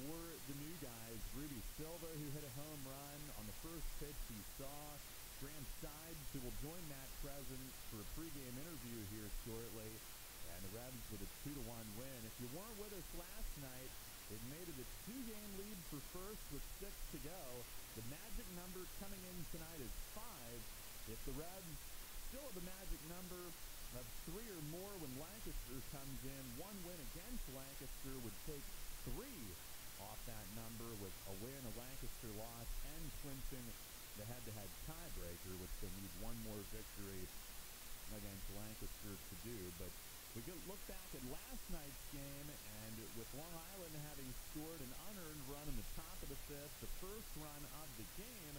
for the new guys. Ruby Silva, who hit a home run on the first pitch he saw. Graham Sides, who will join Matt Crescent for a pregame interview here shortly. And the Rebs with a 2-1 win. If you weren't with us last night, it made it a 2-game lead for first with 6 to go. The magic number coming in tonight is 5. If the Rebs still have the magic number of 3 or more when Lancaster comes in, one win against Lancaster would take 3 off that number, with a win, a Lancaster loss, and clinching the head-to-head tiebreaker, which they need one more victory against Lancaster to do. But we could look back at last night's game, and with Long Island having scored an unearned run in the top of the 5th, the first run of the game,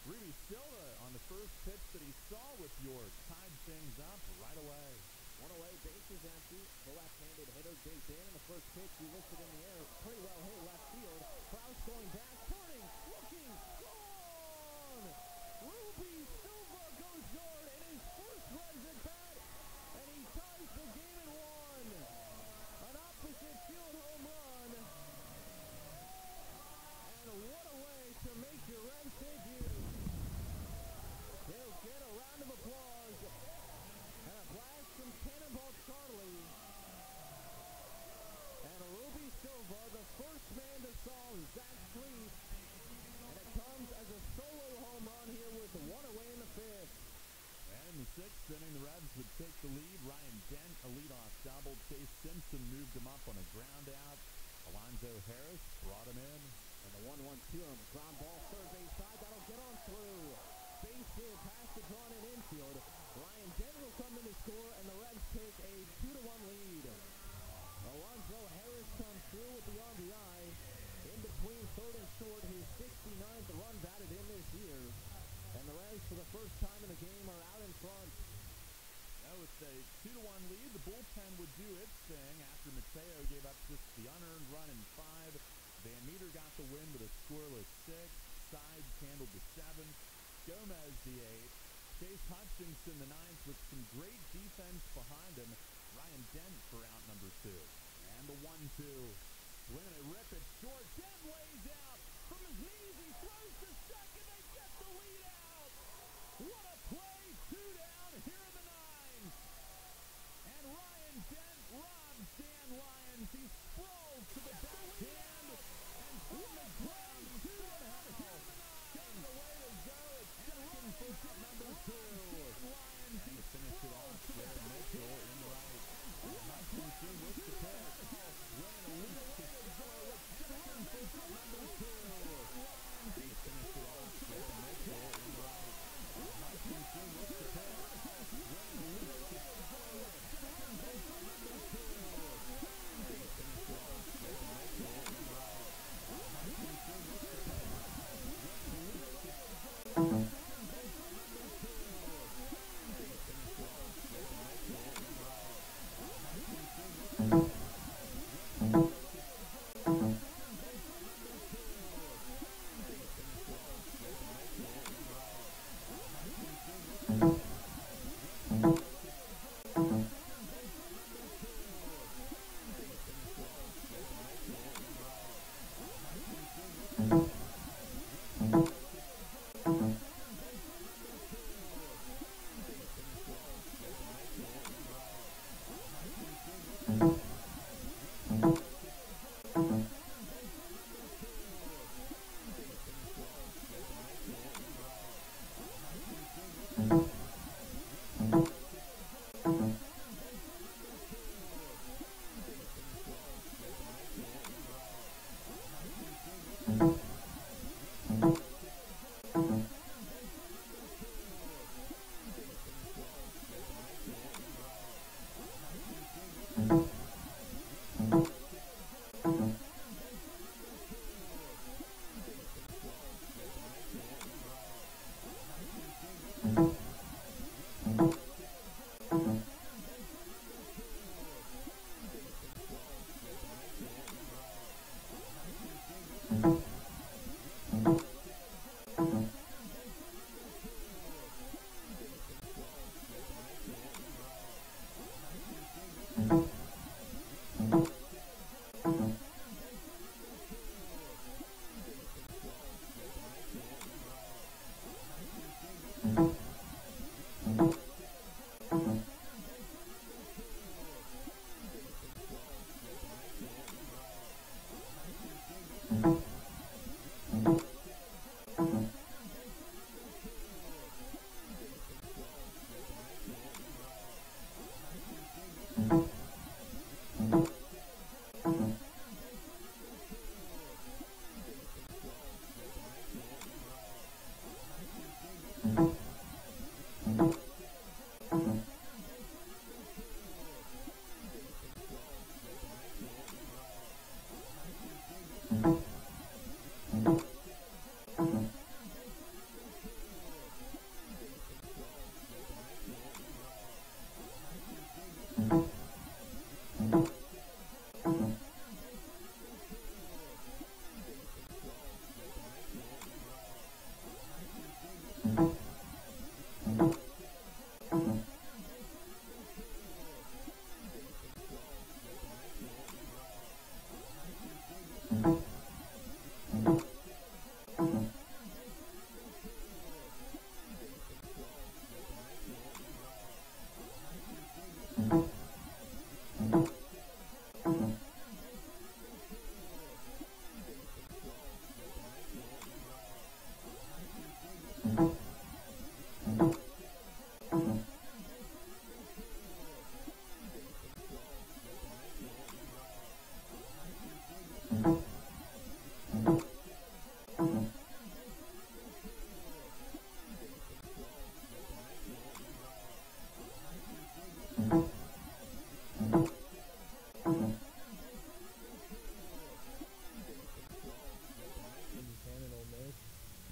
Ruby Silva on the first pitch that he saw with York tied things up right away. One away, bases empty. The left-handed hitter digs in, and the first pitch he lifted in the air. Pretty well hit left field. Kraus going back, turning, looking, gone! Ruby Silva goes yard in his first rise at bat, and he ties the game at 1. An opposite field home run. And what a way to make your Revs debut. They'll get a round of applause. And a blast from Cannonball Charlie. And Ruby Silva, the first man to solve Zach Street. And it comes as a solo home run here with 1 away in the 5th. And in the 6th inning, the Revs would take the lead. Ryan Dent, a leadoff double. Chase Simpson moved him up on a ground out. Alonzo Harris brought him in. And the 1-1-2 on the ground ball, third base side. That'll get on through. Base hit, pass to drawn in infield. Ryan Dent will come in to score, and the Revs take a 2-1 lead. Alonzo Harris comes through with the RBI. In between third and short, his 69th run batted in this year. And the Revs, for the first time in the game, are out in front. Now with a 2-1 lead, the bullpen would do its thing after Mateo gave up just the unearned run in 5. Van Meter got the win with a scoreless 6. Sides handled the 7th. Gomez the 8th. Chase Hutchinson the 9th with some great defense behind him. Ryan Dent for out number 2. And the 1-2. Swinging a rip at short. Dent lays out from his knees. He throws to second. They get the lead out. What a play. 2 down here in the 9th. And Ryan Dent robs Dan Lyons. He sprawls to the backhand. And from the ground, 2 down here in the 9th. Got the way to go. It's second for out number 2. And to finish it off, Jared Mitchell in right. Hutchinson with the pitch. Running a loop to score with second for out number 2. And to finish it off, Jared Mitchell in right. Hutchinson with the pitch. Running a loop to score with second for out number 2. And to finish it off, Jared Mitchell in right. Hutchinson with the pitch. Running a loop to score with second for out number 2. And to finish it off, Jared Mitchell in right. Hutchinson with the pitch.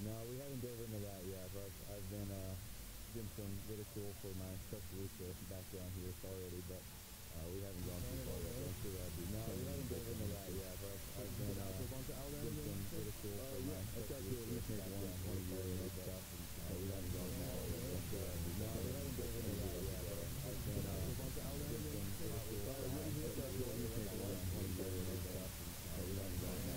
No, we haven't dove into that yet, but I've been getting some ridicule for my Tuscaloosa background here already, but we haven't gone too far yet. I'm sure that'd be no, we haven't dove into that yet, but I've been getting some ridicule for my Tuscaloosa background here already, but we haven't gone too far yet. I'm sure that'd be no, we haven't dove into that yet, but I've been getting some ridicule for my Tuscaloosa background here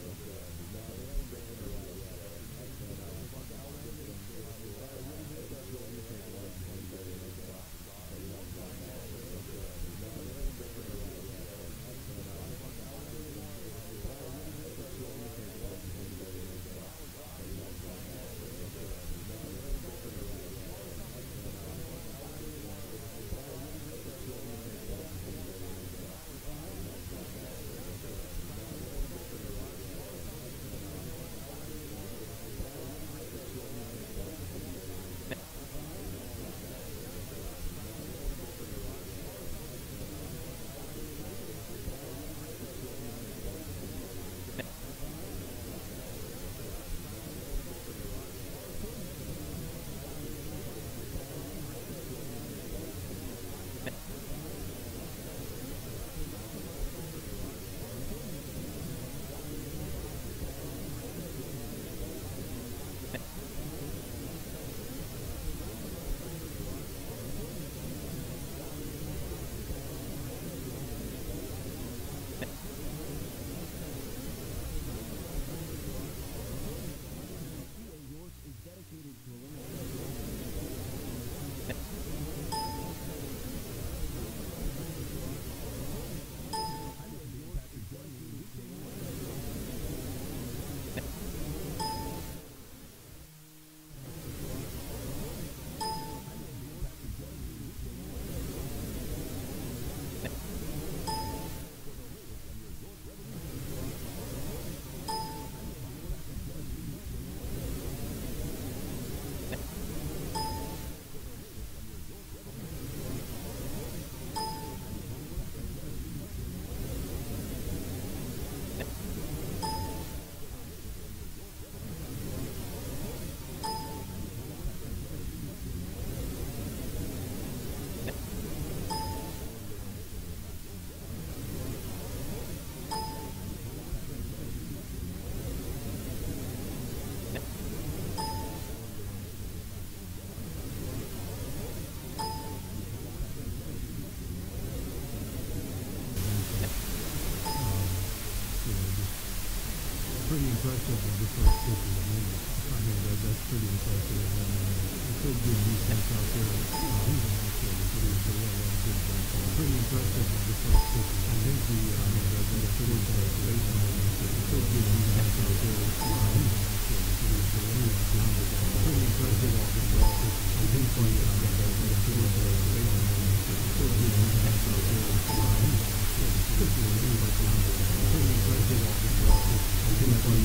already, but we haven't gone too far yet. I'm sure that'd be no, we haven't dove into that yet. Pretty impressive with the first pitch of the game. I mean, that's pretty impressive. And it's so good defense out there. He's an outfielder, so they have a lot of good defense. Pretty impressive with the first pitch. I think that's pretty impressive. It's so good defense out there. He's an outfielder, so they have a lot of good defense. Pretty impressive off the first pitch. I think that's pretty impressive. It's so good defense out there. He's an outfielder, so they have a lot of good defense. Pretty impressive off the first pitch. I think that's pretty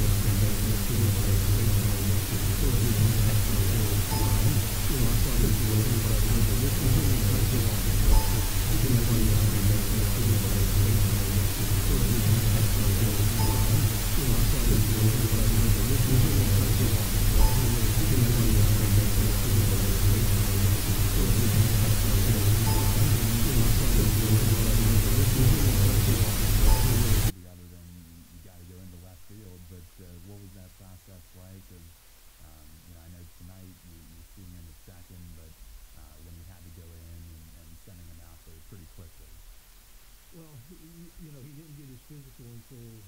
Well, he didn't get his physical until,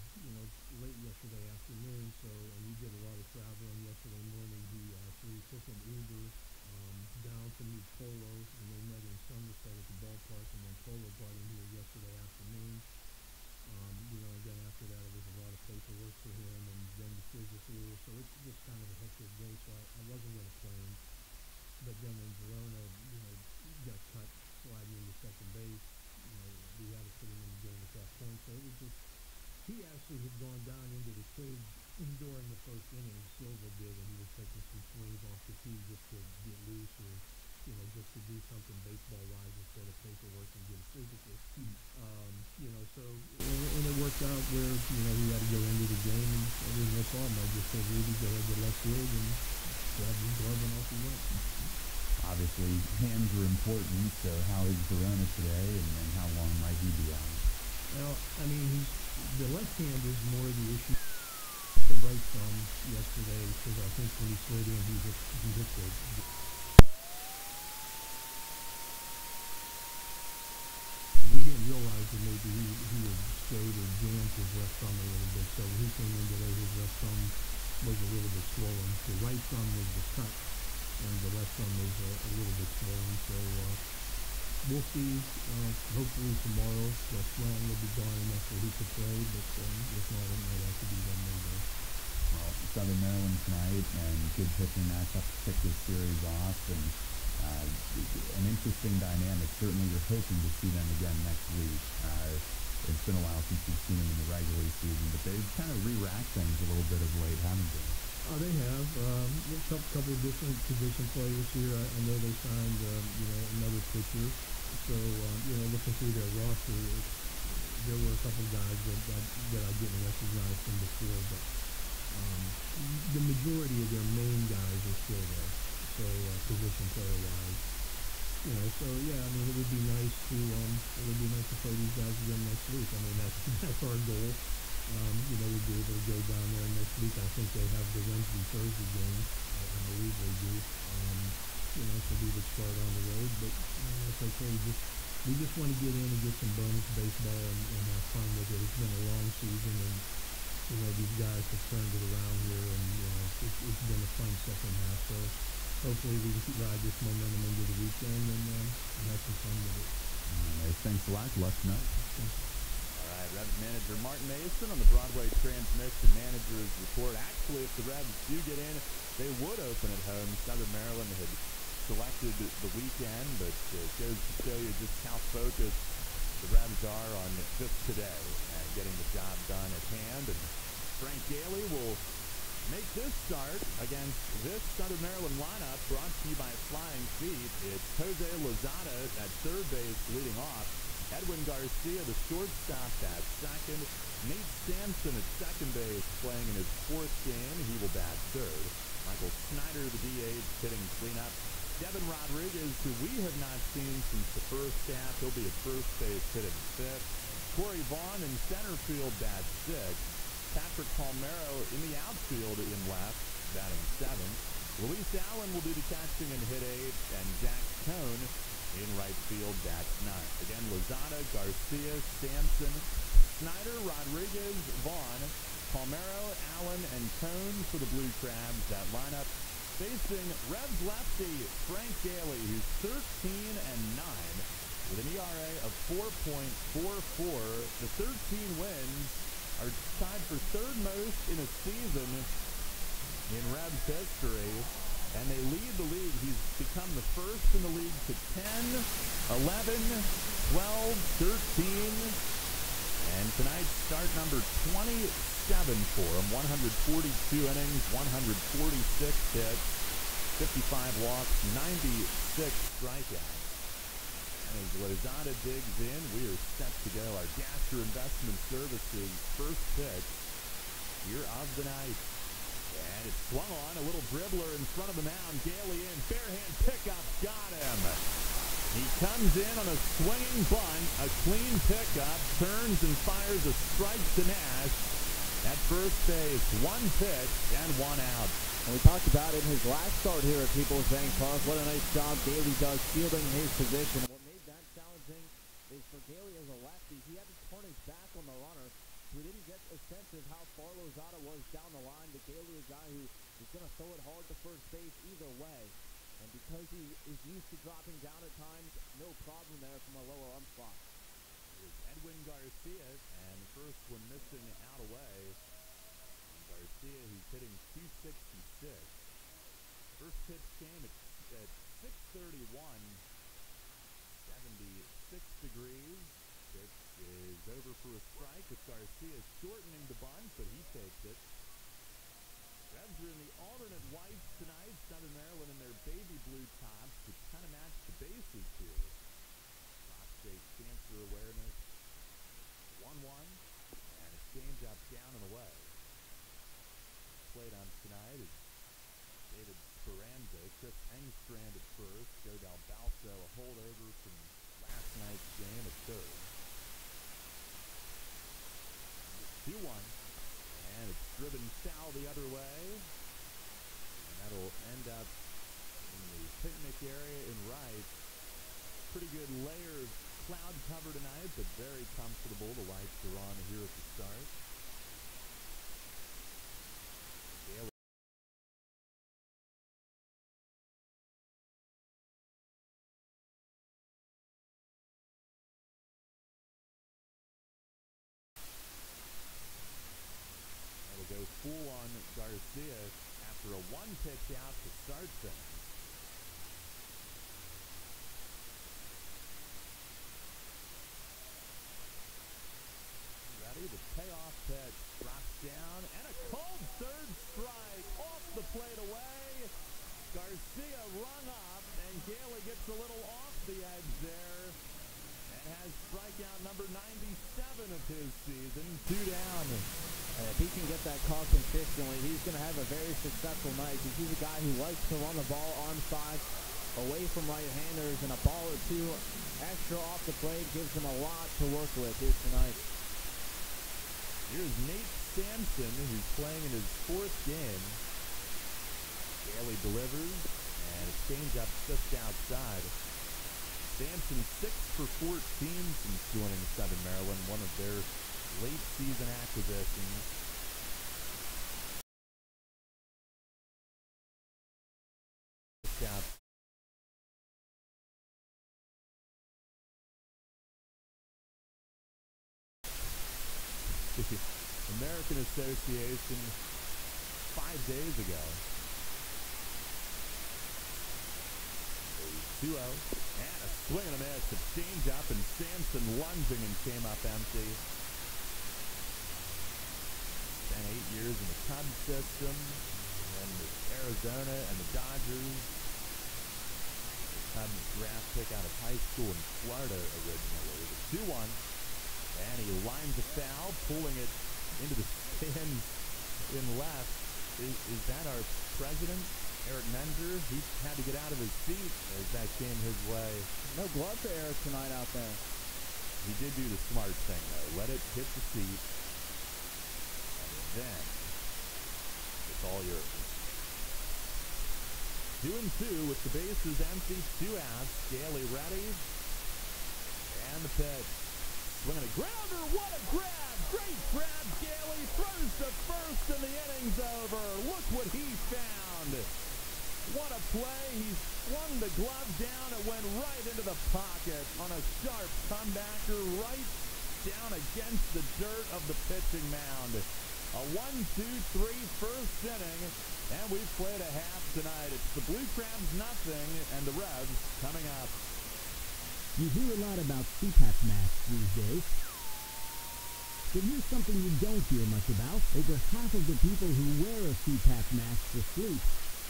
late yesterday afternoon, and he did a lot of traveling yesterday morning. So he took an Uber down to meet Polo, and they met in Somerset at the ballpark, and then Polo brought him here yesterday afternoon. so I wasn't going to play him. But then when Verona, got cut sliding into second base, we had to put him in the game at that point. So it was just, he actually had gone down into the cage during the first inning. Silva did, and he was taking some swings off the tee just to get loose or, just to do something baseball-wise instead of paperwork and get physical. And it worked out where, he had to go into the game, and there was no problem. I just said, Rudy, go ahead to left field, and grabbed his glove and off he went. Obviously, hands are important, so how is Verona today, and how long might he be out? Well, I mean, the left hand is more the issue. The right thumb yesterday, because I think when he slid in, he hit the we didn't realize that maybe he had stayed or jammed his left thumb a little bit. So when he came in today, his left thumb was a little bit swollen. The right thumb was the cut, and the left thumb is a little bit swollen. So we'll see. Hopefully tomorrow the swelling will be gone enough that he could play. But if not, it might have to be done Monday. Well, Southern Maryland tonight, and good pitching matchup to kick this series off, and an interesting dynamic. Certainly you're hoping to see them again next week. It's been a while since you've seen them in the regular season, but they've kind of re-racked things a little bit of late, haven't they? They have. A couple of different position players here. I know they signed, another pitcher. So, looking through their roster, there were a couple of guys that I didn't recognize from before, but the majority of their main guys are still there. So, position player-wise. So yeah, I mean, it would be nice to play these guys again next week. I mean, that's our goal. We'd be able to go down there next week. I think they have the Thursday game. I believe they do. So we would start on the road, but it's okay. We just want to get in and get some bonus baseball and have fun with it. It's been a long season, and these guys have turned it around here, and it's been a fun second half. So hopefully we can ride this momentum into the weekend and have some fun with it. All right, thanks a lot. Let's know. All right, Revs manager Martin Mason on the Broadway Transmission Managers Report. Actually, if the Revs do get in, they would open at home. Southern Maryland had selected the weekend, but it goes to show you just how focused the Revs are on just today and getting the job done at hand. And Frank Daly will make this start against this Southern Maryland lineup, brought to you by Flying Feet. It's Jose Lozada at third base leading off. Edwin Garcia, the shortstop, at second. Nate Sampson at second base, playing in his fourth game. He will bat third. Michael Snyder, the DH, hitting cleanup. Devin Rodriguez, who we have not seen since the first half. He'll be at first base, hitting fifth. Corey Vaughn in center field, bat sixth. Patrick Palmero in the outfield in left, batting seventh. Luis Allen will do the catching and hit eighth, and Jack Cone in right field, bats ninth. Again, Lozada, Garcia, Sampson, Snyder, Rodriguez, Vaughn, Palmero, Allen, and Cone for the Blue Crabs. That lineup facing Revs lefty Frank Daly, who's 13-9 with an ERA of 4.44. The 13 wins are tied for third most in a season in Revs history, and they lead the league. He's become the first in the league to 10, 11, 12, 13, and tonight's start number 27 for him. 142 innings, 146 hits, 55 walks, 96 strikeouts. As Lozada digs in, we are set to go. Our Gasser Investment Services first pitch here of the night. And it's swung on, a little dribbler in front of the mound. Daly in, bare-hand pickup, got him. He comes in on a swinging bunt, a clean pickup, turns and fires a strike to Nash. At first base, one pitch and one out. And we talked about it in his last start here at People's Bank Park. What a nice job Daly does fielding his position. Challenging is for Daly as a lefty. He had to turn his back on the runner, so we didn't get a sense of how far Lozada was down the line. But Daly, a guy who is going to throw it hard to first base either way. And because he is used to dropping down at times, no problem there from a lower arm spot. Here's Edwin Garcia, and the first one missing out away. And Garcia, who's hitting .266. First pitch came at 6:31, 76 degrees. Pitch is over for a strike with Garcia shortening the bunt, but he takes it. Revs are in the alternate whites tonight. Southern Maryland in their baby blue tops to kind of match the bases here. Prostate cancer awareness. 1-1, and a change-up down and away. Played on tonight is David Speranza, Chris Engstrand at first, Joe Del Balso, a holdover from last night's game at third. 2-1, and it's driven foul the other way, and that'll end up in the picnic area in right. Pretty good layer of cloud cover tonight, but very comfortable. The lights are on here at the start. Daly. That'll go full on Garcia after a one pitch out to start things. The payoff pitch drops down, and a cold third strike off the plate away. Garcia rung up, and Gailey gets a little off the edge there and has strikeout number 97 of his season. 2 down. And if he can get that call consistently, he's going to have a very successful night. He's a guy who likes to run the ball on side, away from right-handers, and a ball or two extra off the plate gives him a lot to work with here tonight. Here's Nate Sampson, who's playing in his 4th game. Gailey delivers, and a changeup just outside. Sampson 6 for 14 since joining Southern Maryland, one of their late season acquisitions. Just out. American Association 5 days ago. 2-0, and a swing and a miss, a change up, and Sampson lunging and came up empty. Spent 8 years in the Cubs system, and with Arizona and the Dodgers. The Cubs draft pick out of high school in Florida originally. The 2-1. And he lines a foul, pulling it into the stands in left. Is that our president, Eric Menzer? He had to get out of his seat as that came his way. No glove for Eric tonight out there. He did do the smart thing, though. Let it hit the seat, and then it's all yours. 2-2 with the bases empty, 2 outs. Gailey ready, and the pitch. Swinging a grounder, what a grab! Great grab, Gailey throws to first and the inning's over. Look what he found. What a play. He flung the glove down and went right into the pocket on a sharp comebacker right down against the dirt of the pitching mound. A 1-2-3 first inning, and we've played a half tonight. It's the Blue Crabs nothing, and the Revs coming up. You hear a lot about CPAP masks these days. But here's something you don't hear much about. Over half of the people who wear a CPAP mask for sleep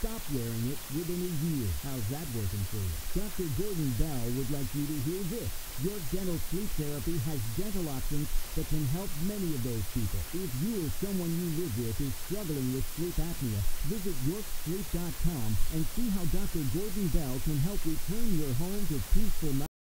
stopped wearing it within a year. How's that working for you? Dr. Gordon Bell would like you to hear this. York Dental Sleep Therapy has dental options that can help many of those people. If you or someone you live with is struggling with sleep apnea, visit YorkSleep.com and see how Dr. Gordon Bell can help return your home to peaceful nights.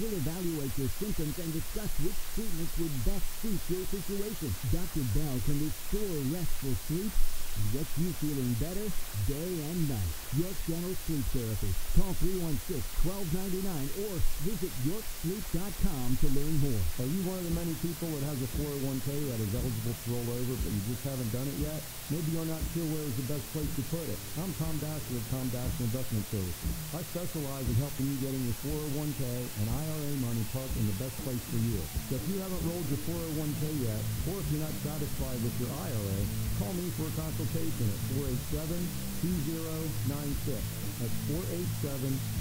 We'll evaluate your symptoms and discuss which treatments would best suit your situation. Dr. Bell can restore restful sleep, and gets you feeling better day and night. York Dental Sleep Therapy. Call 316-1299 or visit yorksleep.com to learn more. Are you one of the many people that has a 401k that is eligible to roll over, but you just haven't done it yet? Maybe you're not sure where is the best place to put it. I'm Tom Dasher of Tom Dasher Investment Services. I specialize in helping you getting your 401k and IRA money parked in the best place for you. So if you haven't rolled your 401k yet, or if you're not satisfied with your IRA, call me for a consultation at 487-2096. That's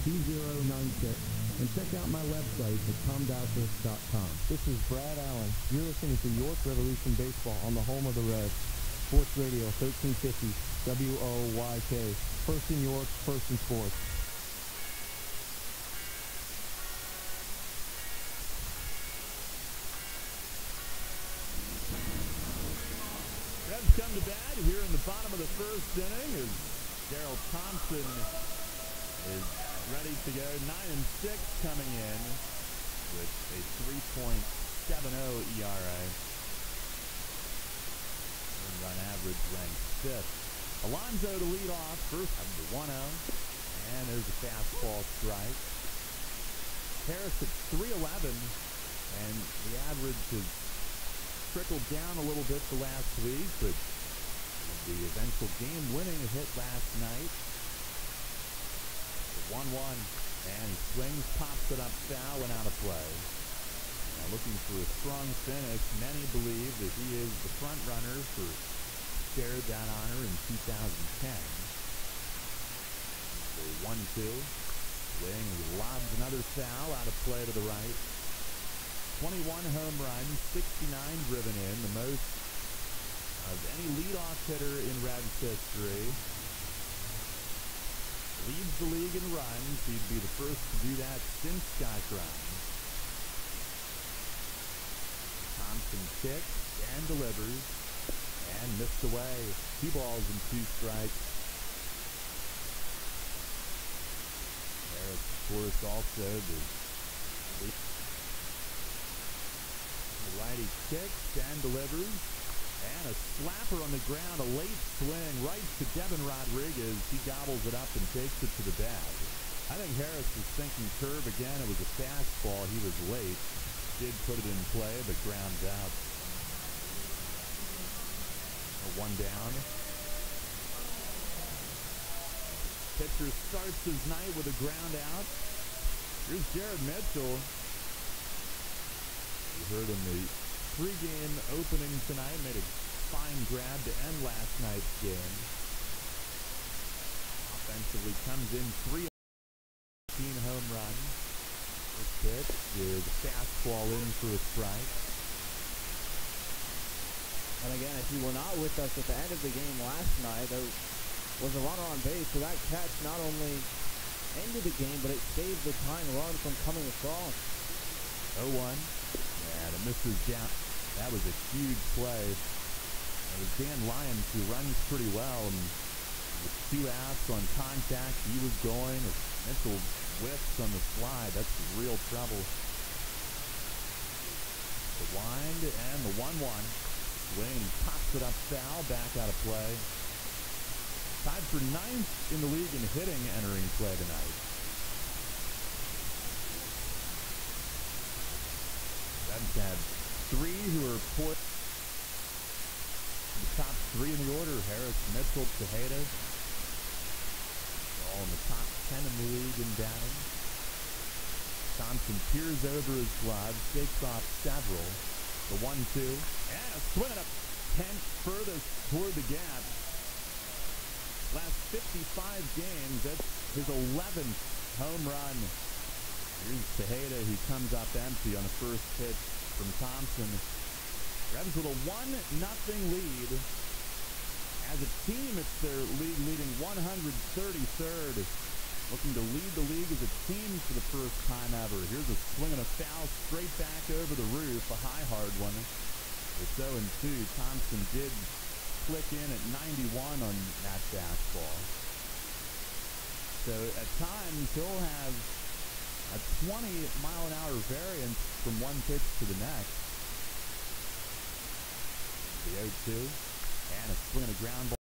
487-2096. And check out my website at tomdasher.com. This is Brad Allen. You're listening to York Revolution Baseball on the home of the Reds. Sports Radio 1350 WOYK. First in York, first in sports. Reds come to bat here in the bottom of the first inning as Daryl Thompson is ready to go. 9-6 coming in with a 3.70 ERA. Run average ranked 5th. Alonso to lead off, first of the 1-0, and there's a fastball strike. Harris at 311, and the average has trickled down a little bit the last week, but the eventual game-winning hit last night. 1-1, and he swings, pops it up foul, and out of play. Now looking for a strong finish, many believe that he is the front runner for shared that honor in 2010. So 1-2, swing, he lobs another foul, out of play to the right. 21 home runs, 69 driven in, the most of any leadoff hitter in Reds history. Leads the league in runs. He'd be the first to do that since Scott Grimes. Thompson kicks and delivers and missed away. 2 balls and 2 strikes. Harris, of course, also the righty kicks and delivers. And a slapper on the ground, a late swing right to Devin Rodriguez. He gobbles it up and takes it to the bag. I think Harris was thinking curve again. It was a fastball. He was late. Did put it in play, but grounds out. 1 down. Pitcher starts his night with a ground out. Here's Jared Mitchell. You heard him the pregame opening tonight, made a fine grab to end last night's game. Offensively comes in 3 home run. This pitch is a fastball in for a strike. And again, if you were not with us at the end of the game last night, there was a runner on base, so that catch not only ended the game, but it saved the tying run from coming across. 0-1. And it misses down. That was a huge play. It was Dan Lyons who runs pretty well, and with 2 outs on contact, he was going. If Mitchell whiffs on the slide, that's real trouble. The wind and the 1-1. Swing, pops it up foul, back out of play. Tied for 9th in the league in hitting entering play tonight. Reds had 3 who are poised the top 3 in the order. Harris, Mitchell, Tejeda. All in the top 10 in the league in batting. Thompson peers over his glove, shakes off several. The 1-2, and a swing and a 10th furthest toward the gap. Last 55 games, that's his 11th home run. Here's Tejeda, who comes up empty on the first pitch from Thompson. Reds with a 1-0 lead. As a team, it's their league-leading 133rd. Looking to lead the league as a team for the first time ever. Here's a swing and a foul straight back over the roof, a high hard one. It's 0-2. Thompson did click in at 91 on that fastball. So at times he'll have a 20-mile-an-hour variance from one pitch to the next. The 0-2 and a swing and a ground ball.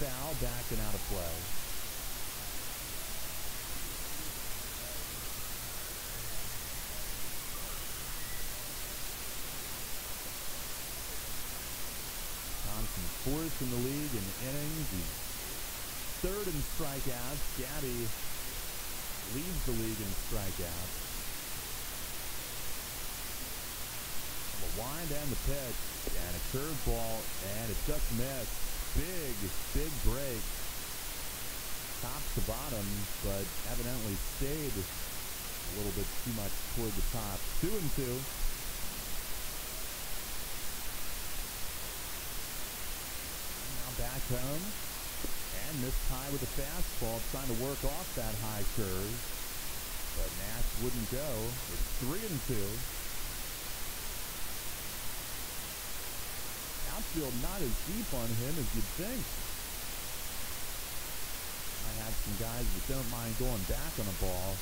foul, back and out of play. Thompson fourth in the league in innings. He's third in strikeouts. Gaddy leads the league in strikeouts. The wind and the pitch, and a curveball, and it just missed. Big break, top to bottom, but evidently stayed a little bit too much toward the top. 2-2. Now back home, and missed high with a fastball, trying to work off that high curve, but Nash wouldn't go. It's 3-2. Outfield not as deep on him as you'd think. I have some guys that don't mind going back on a ball.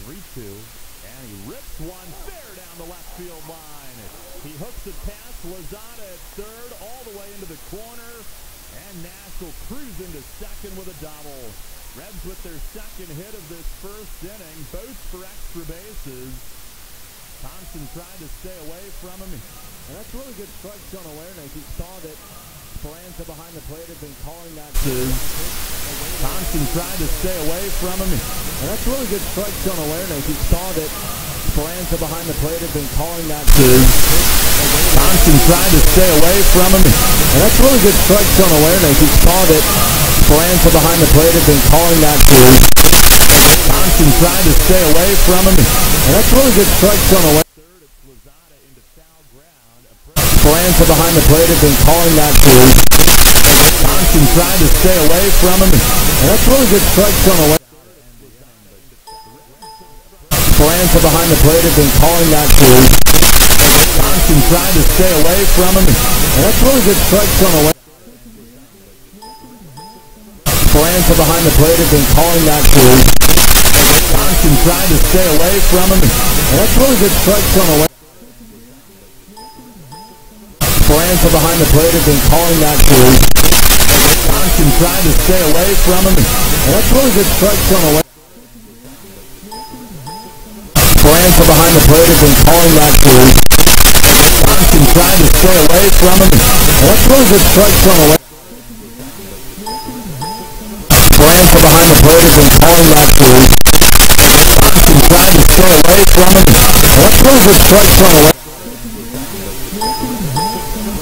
3-2, and he rips one fair down the left field line. He hooks it past Lozada at third, all the way into the corner, and Nash will cruise into second with a double. Reds with their second hit of this first inning, both for extra bases. Thompson tried to stay away from him. And that's really good strike zone awareness. He saw that Speranza behind the plate had been calling that. Thompson tried to stay away from him. And that's really good strike zone awareness. He saw that Speranza behind the plate had been calling that. Thompson tried to stay away from him. And that's really good strike zone awareness. He saw that Speranza behind the plate had been calling that. Thompson tried to stay away from him. And that's really good strike zone awareness. Speranza behind the plate had been calling that. Thompson tried to stay away from him. And that's really good strike zone awareness. Speranza behind the plate had been calling that. Thompson tried to stay away from him. And that's really good strike zone awareness. Speranza behind the plate had been calling that. Thompson tried to stay away from him. And that's really good strike zone awareness. Speranza behind the plate had been calling that. Thompson tried to stay away from him. And that's really good strike zone awareness. Speranza behind the plate had been calling that. Thompson tried to stay away from him. And that's really good strike zone awareness. Speranza behind the plate had been calling that. Thompson tried to stay away from him. And that's really good strike zone awareness. Speranza behind the plate had been calling that. Thompson tried to stay away from him. And that's really good strike zone awareness.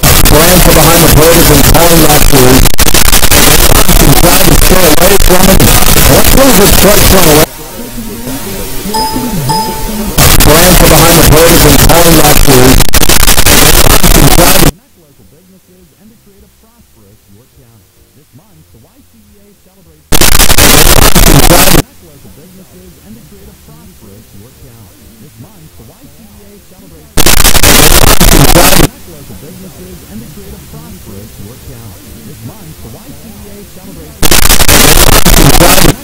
Speranza behind the plate had been calling that. Thompson tried to Local businesses and to create a prosperous York County. This month, the YCEA celebrates local businesses and to create a prosperous York County. This month, the YCEA celebrates local businesses and to create a prosperous York County. This month, the YCEA celebrates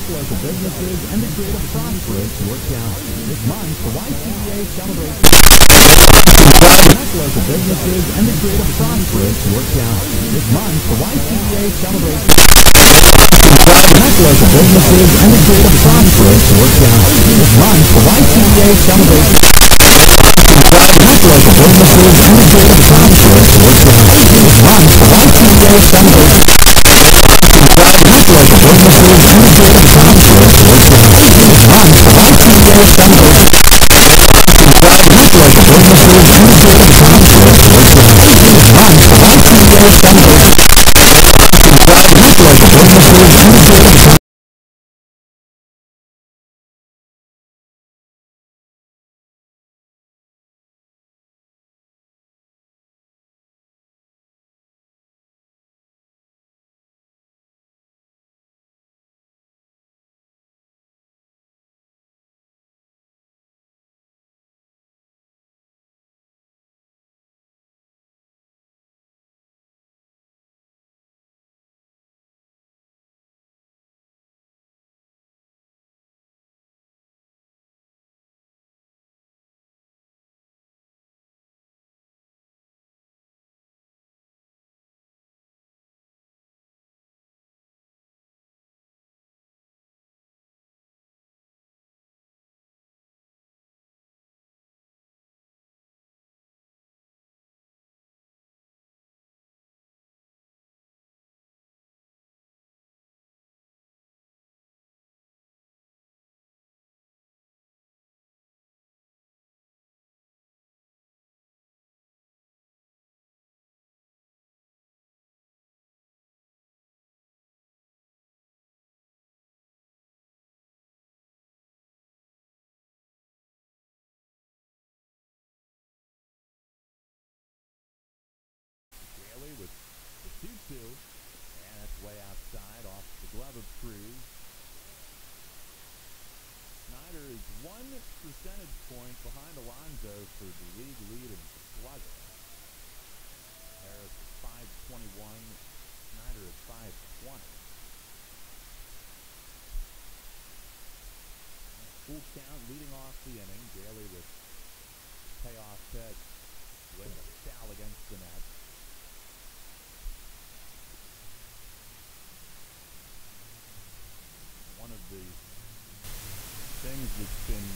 local businesses and to create a prosperous York County. This month, the YCEA celebrates local businesses and to create a prosperous York County. This month, the YCEA celebrates local businesses and to create a prosperous York County. This month, the YCEA celebrates local businesses and to create a prosperous York County. This month, the YCEA celebrates local businesses and to create a prosperous York County. This month, the YCEA celebrates local businesses and to create a prosperous York County. This month, the YCEA celebrates local businesses and to create a way outside off the glove of Cruz. Snyder is 1 percentage point behind Alonso for the league lead in slugger. Harris at 521, Snyder at 520. Full count leading off the inning. Daly with payoff pitch. Swing a foul against the net. One of the things that's been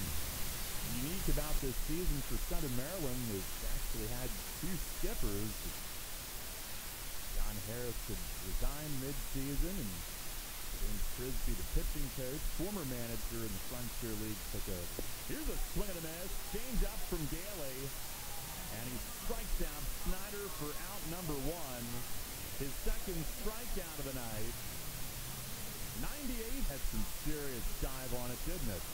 unique about this season for Southern Maryland is actually had 2 skippers. John Harris had resigned mid-season, and James Frisbee, the pitching coach, former manager in the Frontier League, took over. Here's a swing and a miss. Change up from Daly, and he strikes out Snyder for out number 1. His second strikeout of the night. 98 had some serious dive on it, didn't it?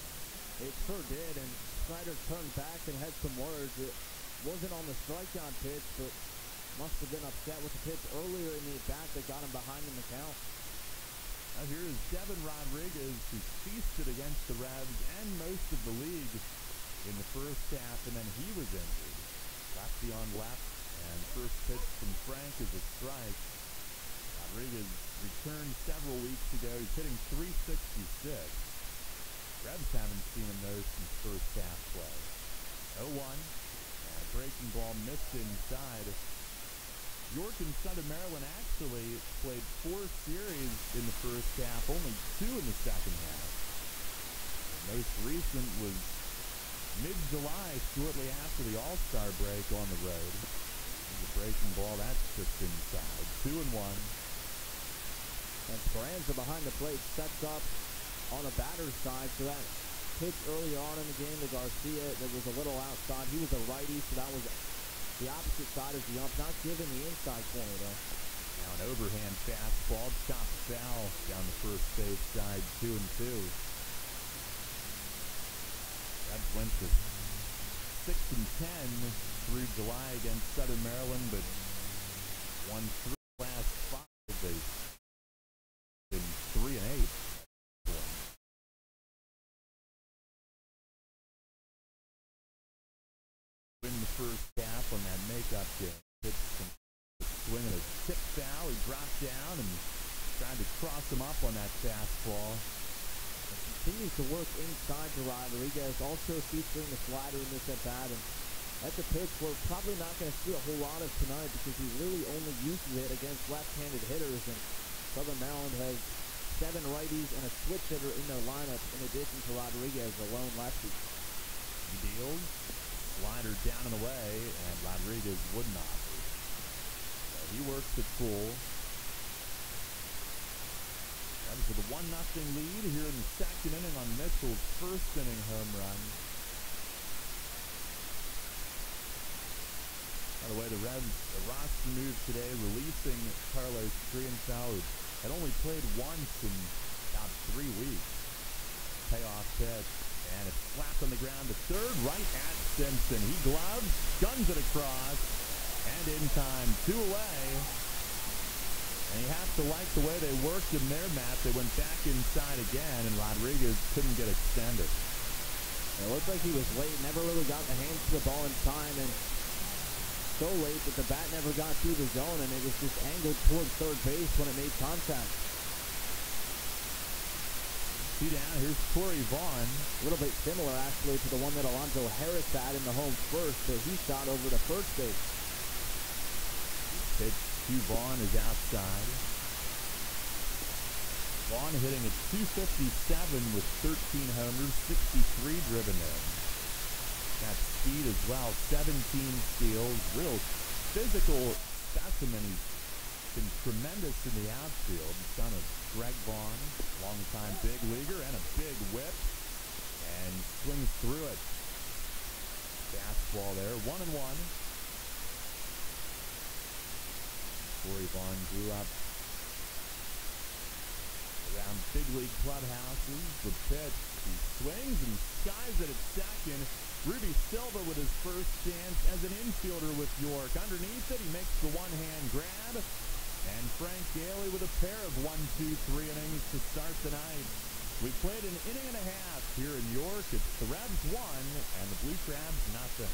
It sure did, and Snyder turned back and had some words. It wasn't on the strikeout pitch, but must have been upset with the pitch earlier in the at-bat that got him behind in the count. Now here is Devin Rodriguez, who feasted against the Revs and most of the league in the first half, and then he was injured. Lefty on left, and first pitch from Frank is a strike. Rodriguez returned several weeks ago. He's hitting .366. Revs haven't seen him though since first half play. 0-1, and a breaking ball missed inside. York and Southern Maryland actually played 4 series in the first half, only 2 in the second half. The most recent was mid-July, shortly after the All-Star break on the road. There's a breaking ball, that's just inside. 2-1. And Speranza behind the plate sets up on the batter's side, so that pitch earlier on in the game to Garcia that was a little outside. He was a righty, so that was the opposite side of the ump, not given the inside corner though. Now an overhand fastball, chopped foul down the first base side, 2-2. Revs went to 6-10 through July against Southern Maryland, but won 3 last 5. They've been 3-8. In the first half on that makeup game. Pitched some swing and a tip foul. He dropped down and tried to cross him up on that fastball. It continues to work inside to Rodriguez, also featuring the slider in this at-bat. And that's a pitch we're probably not going to see a whole lot of tonight because he really only uses it against left-handed hitters. And Southern Maryland has 7 righties and a switch hitter in their lineup in addition to Rodriguez, a lone lefty. He deals. Slider down and away, and Rodriguez would not. So he works at full. Revs with a 1-0 lead here in the second inning on Mitchell's first inning home run. By the way, the Revs, a roster move today, releasing Carlos Trienfel, who had only played once in about 3 weeks. Payoff pitch. And it's slapped on the ground to third, right at Simpson. He gloves, guns it across, and in time, 2 away. And you have to like the way they worked in their map. They went back inside again, and Rodriguez couldn't get extended. It looked like he was late, never really got the hands to the ball in time, and so late that the bat never got through the zone, and it was just angled towards third base when it made contact. 2 down, here's Corey Vaughn. A little bit similar, actually, to the one that Alonzo Harris had in the home first, so he shot over to first base. Pitch to Vaughn is outside. Vaughn hitting at .257 with 13 homers, 63 driven in. Got speed as well, 17 steals. Real physical specimen. He's been tremendous in the outfield. Son of Greg Vaughn, longtime big leaguer, and a big whip, and swings through it. Fastball there, 1-1. Corey Vaughn grew up around big league clubhouses. The pitch, he swings and skies it at second. Ruby Silva with his first chance as an infielder with York. Underneath it, he makes the one-hand grab, And Frank Gailey with a pair of 1-2-3 innings to start the night. We played an inning and a half here in York. It's the Rebs 1 and the Blue Crabs nothing.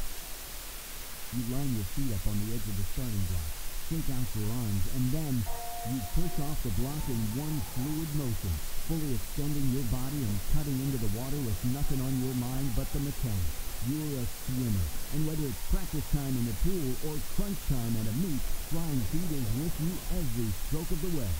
You line your feet up on the edge of the starting block, shake out your arms, and then you push off the block in one fluid motion, fully extending your body and cutting into the water with nothing on your mind but the mechanics. You're a swimmer, and whether it's practice time in the pool or crunch time at a meet, Flying Feet is with you every stroke of the way.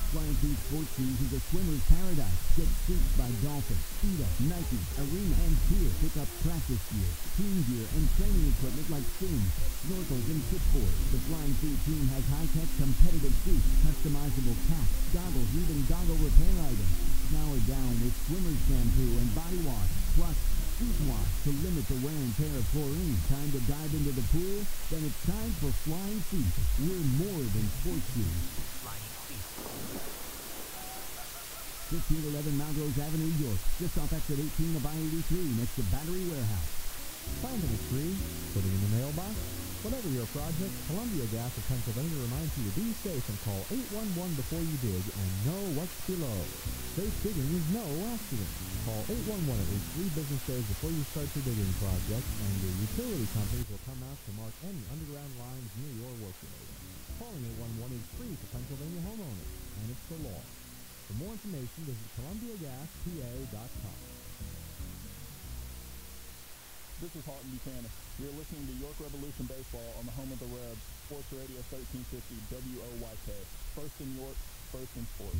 Flying Feet Sports Shoes is a swimmer's paradise. Get suits by Dolphin, Speedo, Nike, Arena, and Tier. Pick up practice gear, team gear, and training equipment like fins, snorkels, and shipboards. The Flying Feet team has high-tech competitive suits, customizable caps, goggles, even goggle repair items. Shower down with swimmer's shampoo and body wash, plus feet wash to limit the wear and tear of chlorine. Time to dive into the pool? Then it's time for Flying Feet. We're more than sports shoes. 1511 Melrose Avenue, York, just off exit 18 of I-83, next to Battery Warehouse. Finding a tree? Putting in the mailbox? Whatever your project, Columbia Gas of Pennsylvania reminds you to be safe and call 811 before you dig and know what's below. Safe digging is no accident. Call 811 at least 3 business days before you start your digging project, and your utility companies will come out to mark any underground lines near your work area. Calling 811 is free for Pennsylvania homeowners, and it's the law. For more information, visit ColumbiaGasPA.com. This is Houghton Buchanan. You're listening to York Revolution Baseball on the home of the Rebs, Sports Radio 1350 WOYK. First in York, first in sports.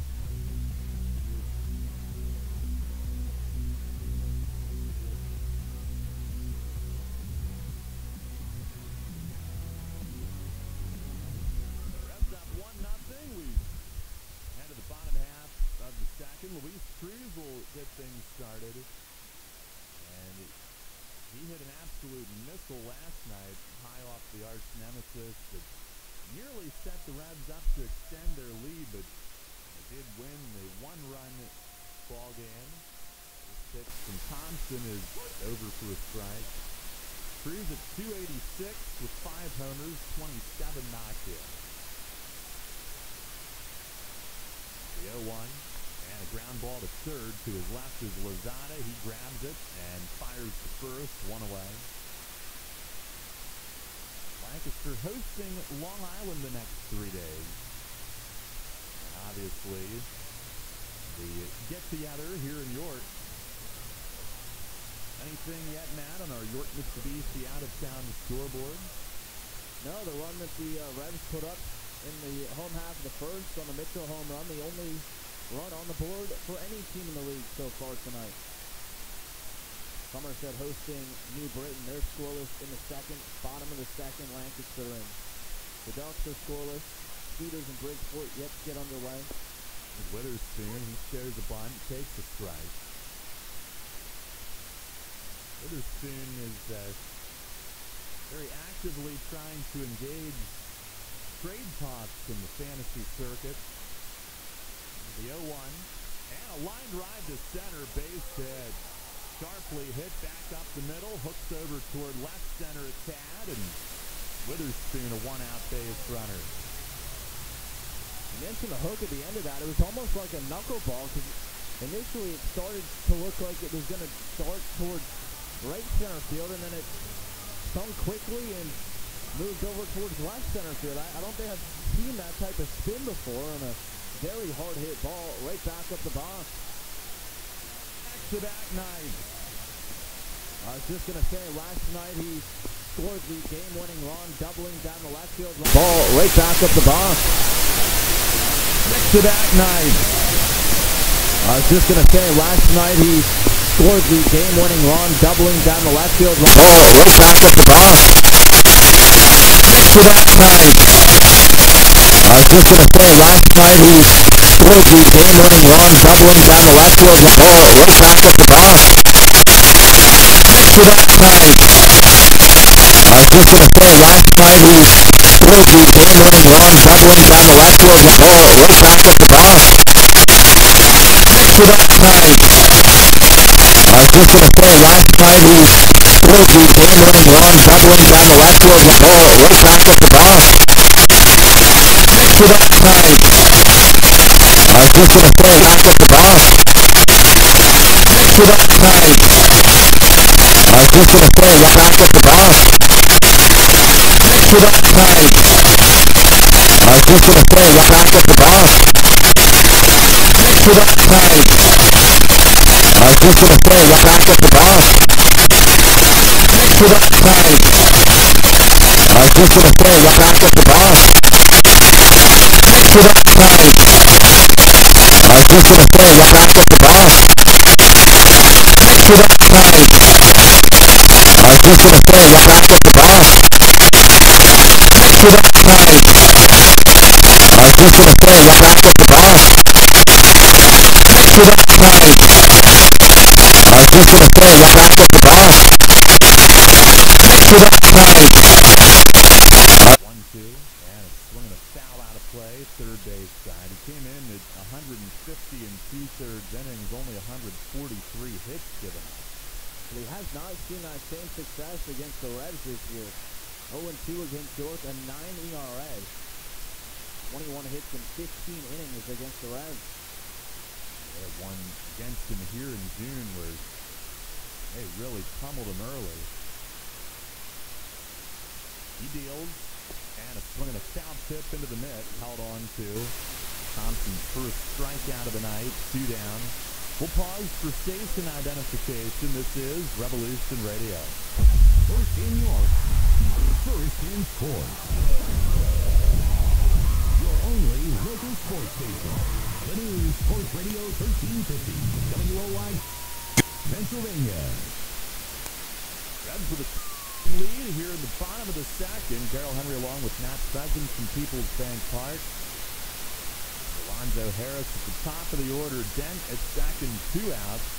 Rebs up 1-0. We head to the bottom half of the second. Luis Cruz will get things started. And he hit an absolute missile last night, high off the arch nemesis that nearly set the Rebs up to extend their lead, but they did win the one-run ball game. This pitch from Thompson is over for a strike. Cruz at 286 with 5 homers, 27 knockdowns. The 0-1. And a ground ball to third. To his left is Lozada. He grabs it and fires to first. One away. Lancaster hosting Long Island the next 3 days. And obviously, the get-together here in York. Anything yet, Matt, on our York Mitsubishi out-of-town scoreboard? No, the run that the Rebs put up in the home half of the first on the Mitchell home run, the only run on the board for any team in the league so far tonight. Somerset hosting New Britain. They're scoreless in the second. Bottom of the second, Lancaster in. The Ducks are scoreless. Peters and Bridgeport yet to get underway. Witherspoon, he shares a bunt, takes a strike. Witherspoon is very actively trying to engage trade talks in the fantasy circuit. The 0-1, and a line drive to center, base hit. Sharply hit back up the middle, hooks over toward left center at Tad, and Witherspoon a one-out base runner. You mentioned the hook at the end of that. It was almost like a knuckleball, because initially it started to look like it was going to start towards right center field, and then it spun quickly and moved over towards left center field. I don't think I've seen that type of spin before, and a very hard hit ball right back up the box. Back-to-back night. I was just going to say, last night he scored the game-winning run, doubling down the left field line. Ball right back up the box. Back-to-back night. I was just going to say, last night he scored the game-winning run, doubling down the left field line. Ball right back up the box. Back-to-back night. I was just going to say, last night he scored the game-winning run, doubling down the left field line. Ball right back up the box. Back-to-back night. I was just going to say, last night he scored the game-winning run, doubling down the left field line. Ball right back up the box. Back-to-back night. I was just going to say, last night he scored the game-winning run, doubling down the left field line. Ball right back up the box. just going to throw it back at the box. Mix it up tight. I was just going to throw it back at the box. Mix it up tight. I was just going to throw it back at the box. Mix it up tight. I was just going to throw it back at the box. Mix it up tight. I was just going to throw it back at the box. Mix it up tight. I was just going to throw it back at the box. Mix it up tight. I was just going to throw it back at the box. Mix it up tight. I was just going to throw it back at the box. Mix it up tight. I was just going to throw it back at the box. Mix it up tight. 1-2, and a swing and a foul out of play, third base side. He came in at 150 and 2/3 innings, only 143 hits given up. But he has not seen that same success against the Reds this year. 0-2 against York, a 9 ERA. 21 hits in 15 innings against the Reds. They had one against him here in June where they really pummeled him early. He deals, and a swing and a foul tip into the mitt, held on to. Thompson's first strikeout of the night, 2 down. We'll pause for station identification. This is Revolution Radio. First in York, first in sports. Your only local sports station. The new Sports Radio 1350, WOY, Pennsylvania. Reds with a lead here in the bottom of the second. Darrell Henry along with Matt Pheasants from Peoples Bank Park. Alonzo Harris at the top of the order. Dent at second, 2 outs.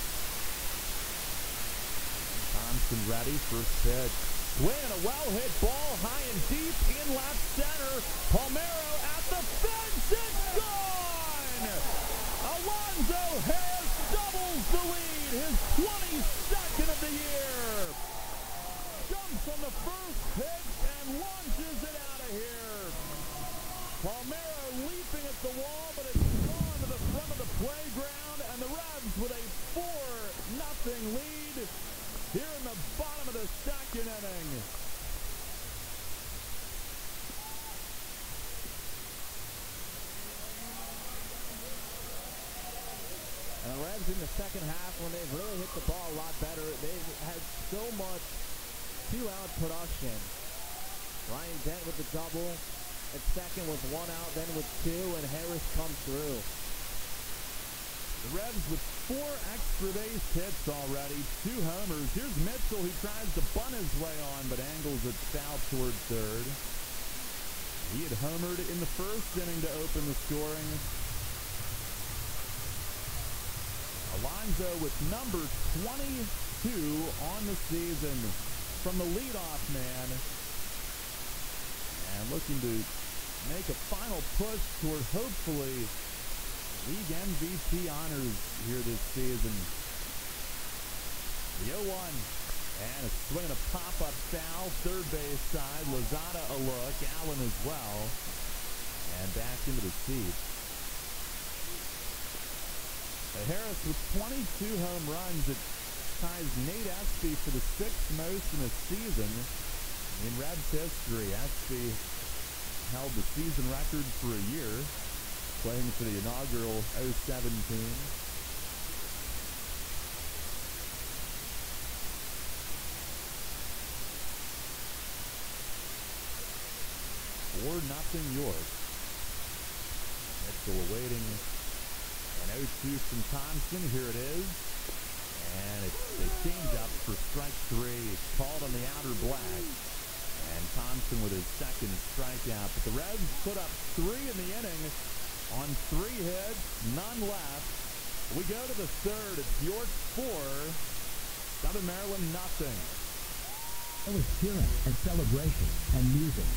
Thompson ready, first pitch. Swing, a well-hit ball high and deep in left center. Palmeiro at the fence, it's gone! Alonzo Harris doubles the lead, his 22nd of the year. Jumps on the first pitch and launches it out of here. Palmeiro leaping at the wall, but it's gone to the front of the playground, and the Reds with a 4-0 lead here in the bottom of the second inning. And the Reds in the second half, when they've really hit the ball a lot better, they've had so much 2-out production. Ryan Dent with the double. At second with 1 out, then with 2, and Harris comes through. The Reds with 4 extra base hits already, 2 homers. Here's Mitchell, who tries to bunt his way on, but angles it foul toward third. He had homered in the first inning to open the scoring. Alonzo with number 22 on the season from the leadoff man. And looking to make a final push toward hopefully league MVP honors here this season. The 0-1 and a swing and a pop-up foul, third base side. Lozada a look, Allen as well, and back into the seat. Harris with 22 home runs. It ties Nate Espy for the 6th most in a season in Reds history. Espy held the season record for a year, playing for the inaugural 07 team. Nothing York. Mitchell awaiting an 0-2 from Thompson. Here it is. And it's a change-up for strike 3. It's called on the outer black. And Thompson with his second strikeout. But the Reds put up 3 in the inning on 3 hits, none left. We go to the third. It's York 4, Southern Maryland nothing. It was cheering and celebration and music.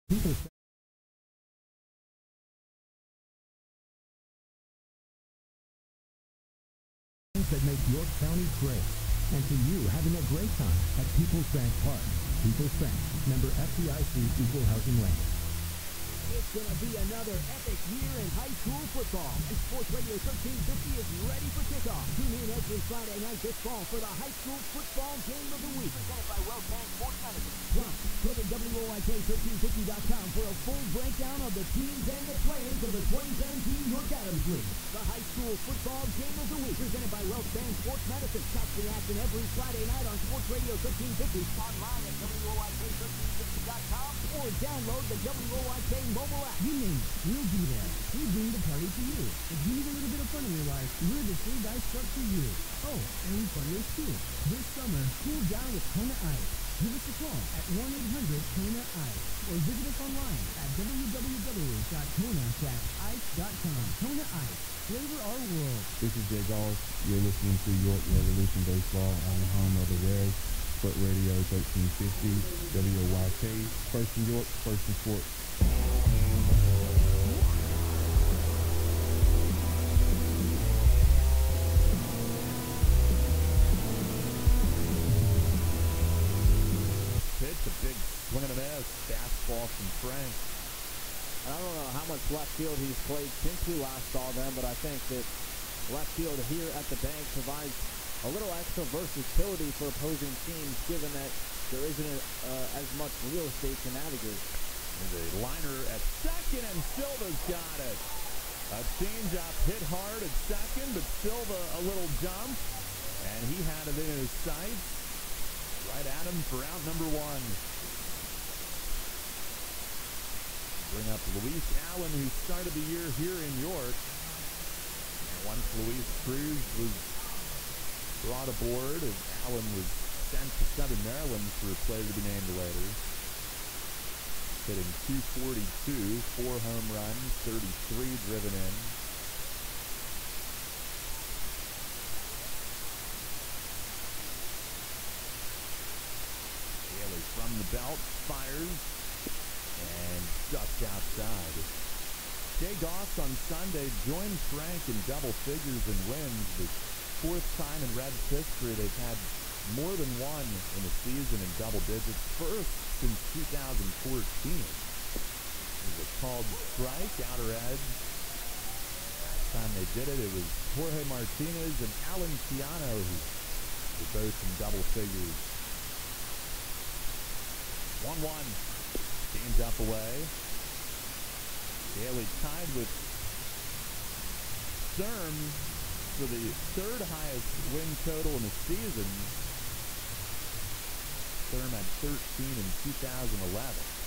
People say that make York County great, and to you having a great time at Peoples Bank Park. People's Bank. Member FDIC Equal Housing Lender. It's going to be another epic year in high school football, and Sports Radio 1350 is ready for kickoff. Tune in every Friday night this fall for the high school football game of the week. Presented by Wells Bank Sports Medicine. Plus, go to WOYK1350.com for a full breakdown of the teams and the players of the 2017 York Adams League. The high school football game of the week, presented by Wells Bank Sports Medicine. Catch the action every Friday night on Sports Radio 1350, online at WOYK1350.com, or download the WOYK mobile app. You name it, we'll be there. We bring the party to you. If you need a little bit of fun in your life, we're the three guys truck for you. Oh, and we fundraise too. This summer, cool down with Kona Ice. Give us a call at 1-800-KONA-ICE or visit us online at www.kona-ice.com. Kona Ice, flavor our world. This is Jay Gauls. You're listening to York Revolution Baseball on the home of the Reds. Sport Radio 1350, WOYK, first in York, first in sports. Pitch, a big swing and a miss. Fastball from Frank. I don't know how much left field he's played since we last saw them, but I think that left field here at the bank provides a little extra versatility for opposing teams, given that there isn't as much real estate to navigate. And a liner at second, and Silva's got it. A changeup hit hard at second, but Silva a little jump, and he had it in his sights. Right at him for out number one. Bring up Luis Allen, who started the year here in York. And once Luis Cruz was brought aboard, and Allen was sent to Southern Maryland for a player to be named later. Hitting .242, 4 home runs, 33 driven in. Haley from the belt, fires, and just outside. Jay Goss on Sunday joined Frank in double figures in wins. The fourth time in Reds history they've had more than one in a season in double digits. First since 2014. It was a called strike, outer edge. Last time they did it, it was Jorge Martinez and Alan Ciano who were both in double figures. 1-1. Change up away. Haley tied with Sturm for the third highest win total in the season. Sturm had 13 in 2011.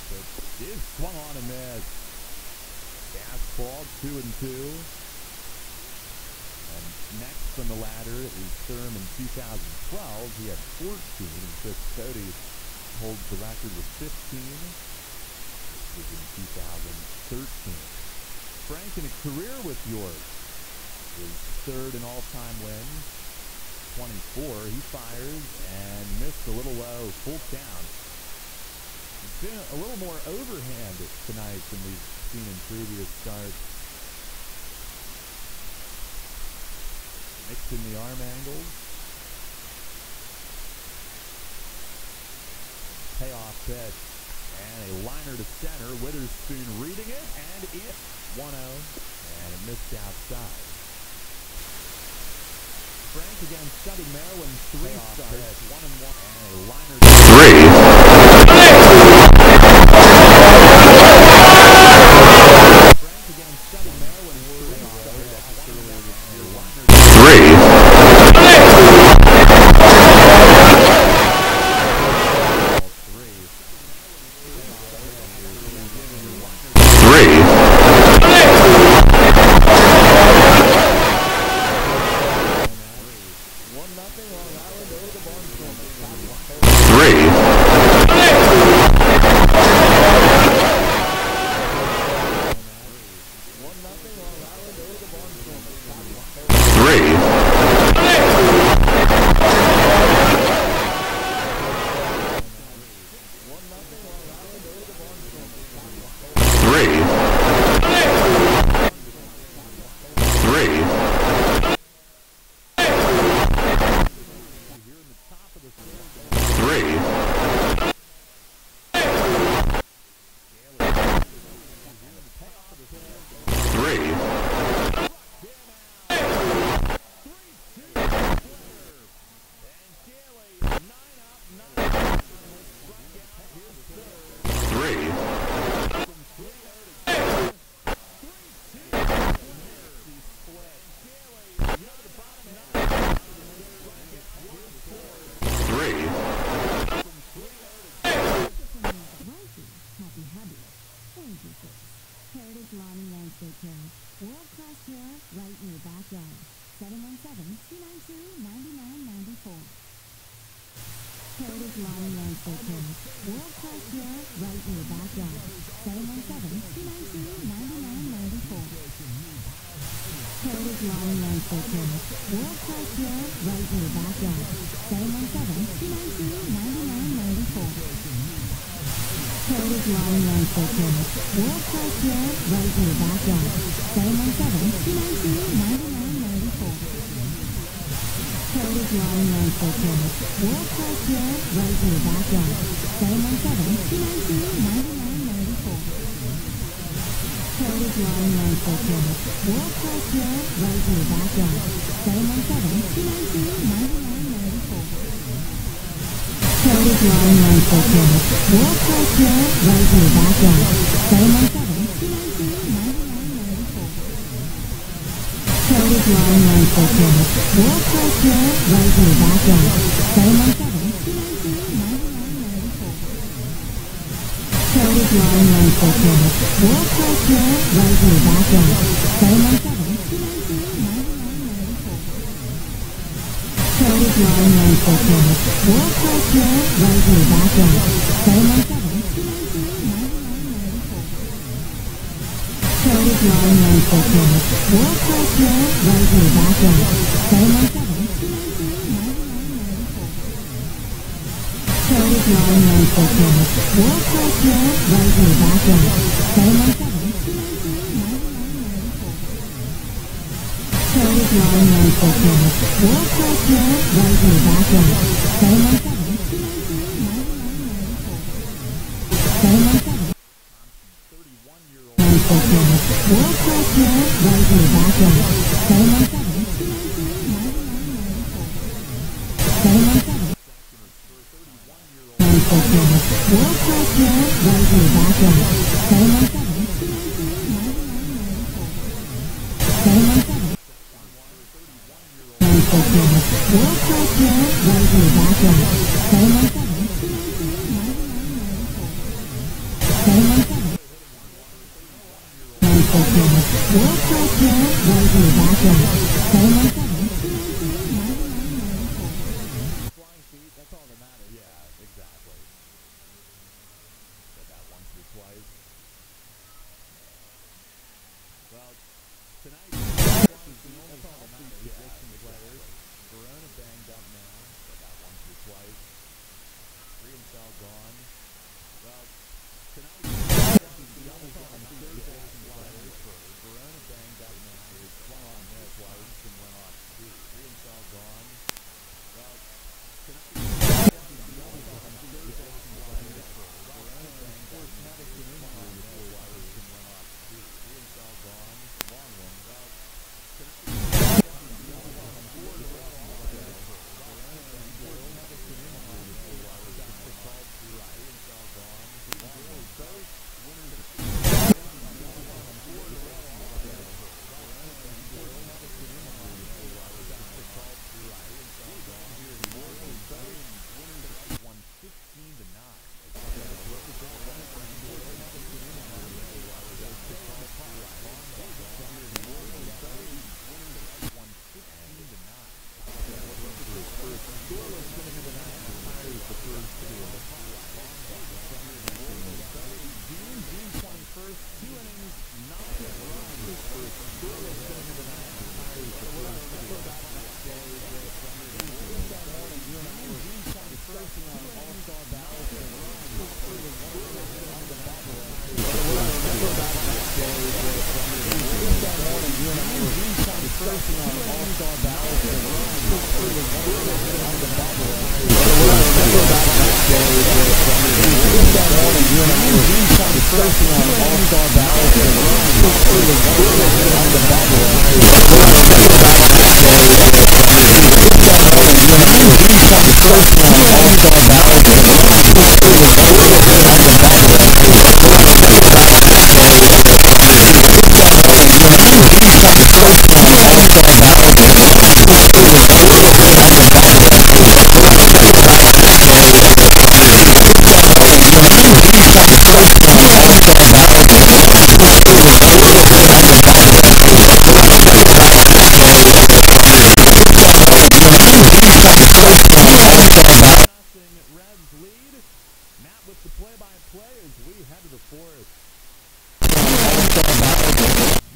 So it is swung on and missed. Fastball, 2-2. And next on the ladder is Sturm in 2012. He had 14, and Chris Cody holds the record with 15. This was in 2013. Frank in a career with York. His third in all-time wins. 24. He fires and missed a little low. Full count. It's been a little more overhand tonight than we've seen in previous starts. Mixing the arm angles. Payoff pitch. And a liner to center. Witherspoon reading it. And it 1-0. And it missed outside. Frank against Southern Maryland, 3 starts, 1-1, and a liner to 3. Frank against Southern Maryland, 3 starts, 3. Heritage Lawn and Landscape Care. World-class care right in your backyard. 717-292-9994. Heritage Lawn and Landscape Care. World-class care right in your backyard. 717-292-9994. Heritage Lawn and Landscape Care. World-class care right in your backyard. 717-292-9994. Heritage Lawn and Landscape Care. World-class care right in your backyard. 717-292-9994. Heritage Lawn and Landscape Care. World-class care right in your backyard. 717-292-9994. Heritage Lawn and Landscape Care. World-class care right in your backyard. 717-292-9994. Heritage Lawn and Landscape Care. World-class care right in your backyard. 717-292-9994. Heritage Lawn and Landscape Care. World-class care right in your backyard. 717-292-9994. Heritage Lawn and Landscape Care. World-class care right in your backyard. 717-292-9994. Heritage Lawn and Landscape Care. World-class care right in your backyard. 717-292-9994. Heritage Lawn and Landscape Care. World-class care right in your backyard. 717-292-9994. Heritage Lawn and Landscape Care. World-class care right in your backyard. 717-292-9994. 717. Landscape Care. World-class care right in your backyard. 717-292-9994. 717. Landscape Care. World-class care right in your backyard. 717-292-9994. 717. Landscape Care. World-class care right in your backyard. 717-292-9994. 717. Landscape Care. World-class care right in your backyard. 717-292-9994. Flying feet, that's all that matters. Yeah, exactly. Said that once or twice. Well, tonight, that's all that matters. Position players. Verona banged up now. Said that once or twice. Riensell gone. Well, tonight, Verona banged up now. He swung on there twice and went off two. Riensell gone. Well, tonight, Verona banged up Madison in on there twice and went off two. Riensell gone. Long one. Well, tonight, fourth.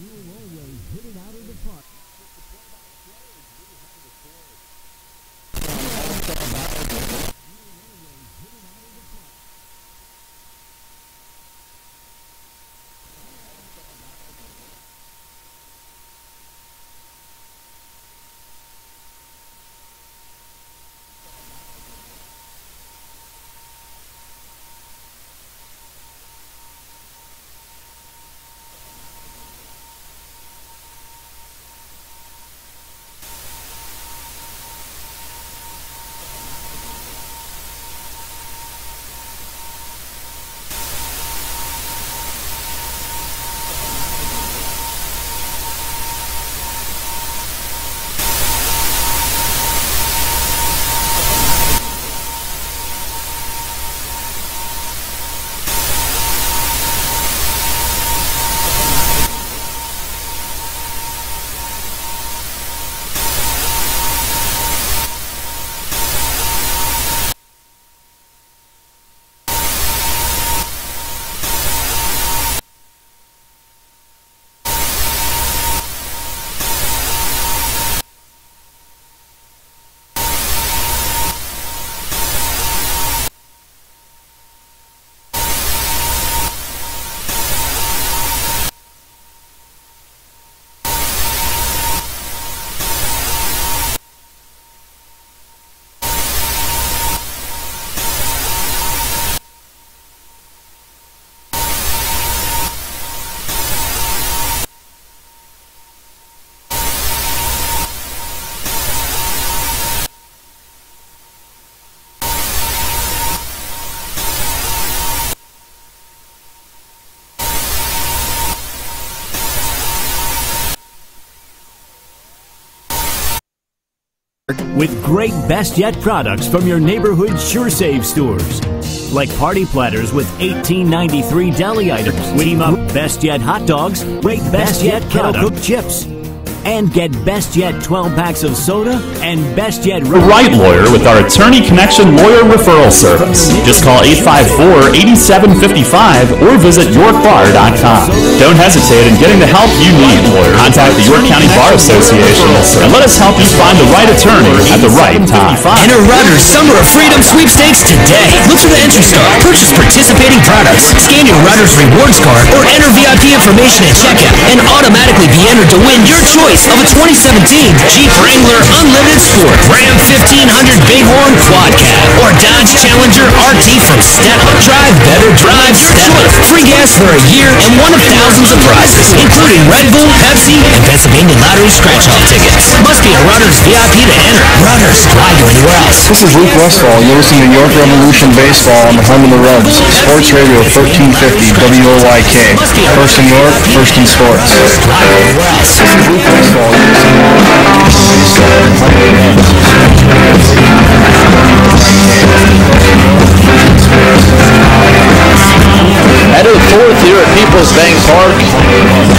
You'll always hit it out of the park. With great Best Yet products from your neighborhood Sure Save stores. Like party platters with $18.93 deli items. Team up Best Yet hot dogs, rate Best Yet kettle cooked chips. And get Best Yet 12 packs of soda and Best Yet The right lawyer with our Attorney Connection Lawyer Referral Service. Just call 854-8755 or visit YorkBar.com. Don't hesitate in getting the help you need. Contact the York County Bar Association and let us help you find the right attorney at the right time. Enter Rutter's Summer of Freedom sweepstakes today. Look for the entry star, purchase participating products, scan your Rutter's rewards card, or enter VIP information at checkout and automatically be entered to win your choice of a 2017 Jeep Wrangler Unlimited Sport, Ram 1500 Bighorn Quad Cab, or Dodge Challenger RT from Stella. Drive better, drive Stella. Free gas for a year and one of thousands of prizes, including Red Bull, Pepsi, and Pennsylvania Lottery scratch-off tickets. Must be a Rutter's VIP to enter. Rutter's, why go anywhere else? This is Luke Westfall. You're listening to York Revolution Baseball on the home of the Reds. Sports Radio 1350 WOYK. First in York, first in sports. This is Luke Westfall. Headed fourth here at People's Bank Park.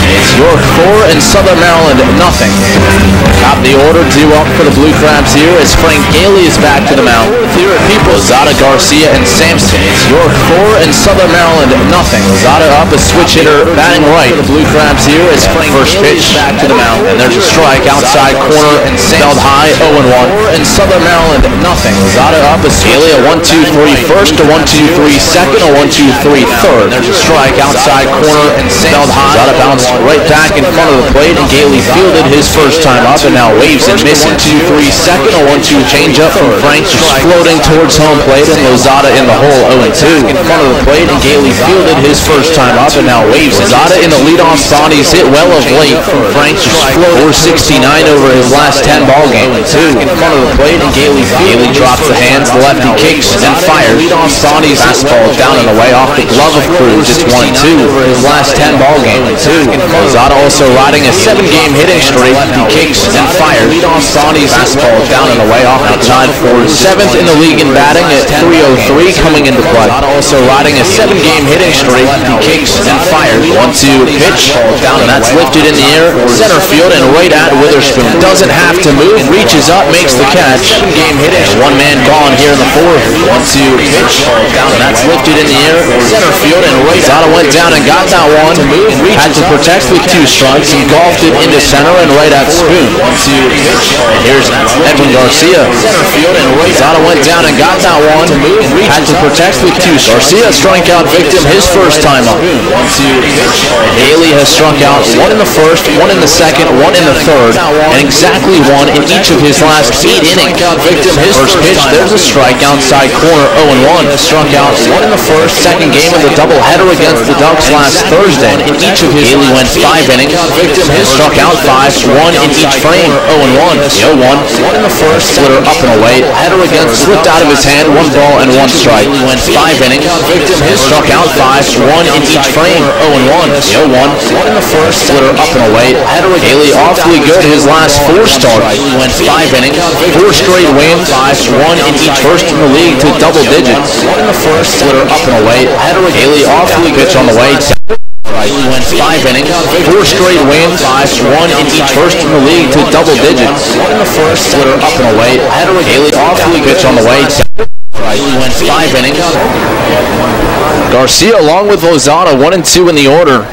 It's York 4 and Southern Maryland nothing. Top of the order, due up for the Blue Crabs here as Frank Gailey is back to the mound. Fourth here at People's, Lozada, Garcia, and Sampson. It's York 4 and Southern Maryland nothing. Lozada up, a switch hitter batting right. The Blue Crabs here as Frank first pitch back to the mound, and there's a strike outside corner and held high 0-1. 4 and Southern Maryland nothing. Lozada up, a Gailey a 1-2-3 first, a 1-2-3 second, a 1-2-3 third. There's a strike outside corner and held high. Lozada bounced right back in front of the plate, and Gailey fielded his first time up, and now waves and missing 2-3 second, a 1-2 changeup from Frank, just floating towards home plate, and Lozada in the hole 0-2 in front of the plate, and Gailey fielded his first time up, and now waves. Lozada in the leadoff spot. He's hit well of late from Frank, just floated 469 over his last 10 ball game. 2 in front of the plate, and Gailey drops the hands, the lefty kicks and fires. Leadoff spot. He's fastball down and away off the glove of Cruz. It's 1-2 over his last 10 ball game. 2 Lozada Lozada also riding a 7-game hitting streak. He kicks and fires. Leadoff Saudis fastball down and away off outside for 7th in the league in batting at 303 coming into play. Lozada also riding a 7-game hitting streak. He kicks and fires. 1-2 pitch down and that's lifted in the air. Center field and right at Witherspoon. Doesn't have to move. Reaches up, makes the catch. 7-game hitting. One man gone here in the 4th. 1-2 pitch down and that's lifted in the air. Center field and right. Lozada went down and got that one. Had to protect with 2 strikes. He golfed it into center and right at Spoon. 1-2 pitch. And here's Edwin Garcia. Center field and right. Lozada went down and got that one. Had to protect with 2 strikes. Garcia strikeout victim his first time up. 1-2 pitch. Haley has struck out 1 in the 1st, 1 in the 2nd, 1 in the 3rd, and exactly 1 in each of his last 8 innings. Victim his first pitch. There's a strike outside corner. 0-1. Struck out 1 in the 1st, 2nd game of the doubleheader against the Ducks last Thursday. In each of his Haley went 5 innings. Victim has struck out 5, 1 in each frame. 0-1. The 0-1. 1 in the 1st, splitter up and away. Header against slipped out of his hand. 1 ball and 1 strike. He went 5 innings. Victim has struck out 5, 1 in each frame. 0-1. The 0-1. 1 in the 1st, splitter up and away. Header Haley awfully good his last 4 starts. He went 5 innings. 4 straight wins. 5, 1 in each first in the league to double digits. 1 in the 1st, splitter up and away. Header Haley awfully pitch on the way. He went 5 innings, 4 straight wins, 5, 1 in each first in the league to double digits. 1 in the 1st, splitter up and away. Haley awfully pitch on the way. He went 5 innings. Garcia along with Lozada, 1 and 2 in the order.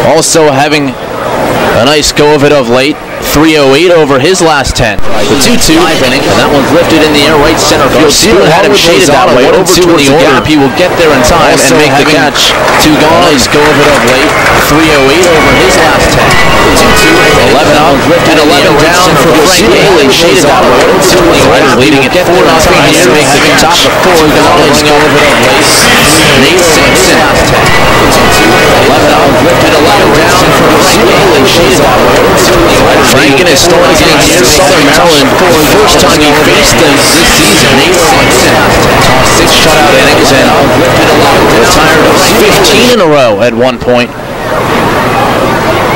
Also having a nice go of it of late. 308 over his last 10. The 2-2 inning, and that one's lifted in the air right center field. Spoon had him shaded that way over towards the gap. He will get there in time and make the catch. 2 gone. Nice go of it of late. 308 over his last 10. The 2-2, 11 out, lifted 11 down for Frank Haley. Shaded that way over towards the Riders leading at 4-0 here. Makes the top of 4. Nice go of it of late. Nate Sampson. 11 out, lifted 11 down for Frank Haley. Shaded that way over towards the Riders. Frank in his story against Southern Maryland for the first time he faced them this season. Nate Sampson tossed 6 shutout innings and retired 15 in a row at one point.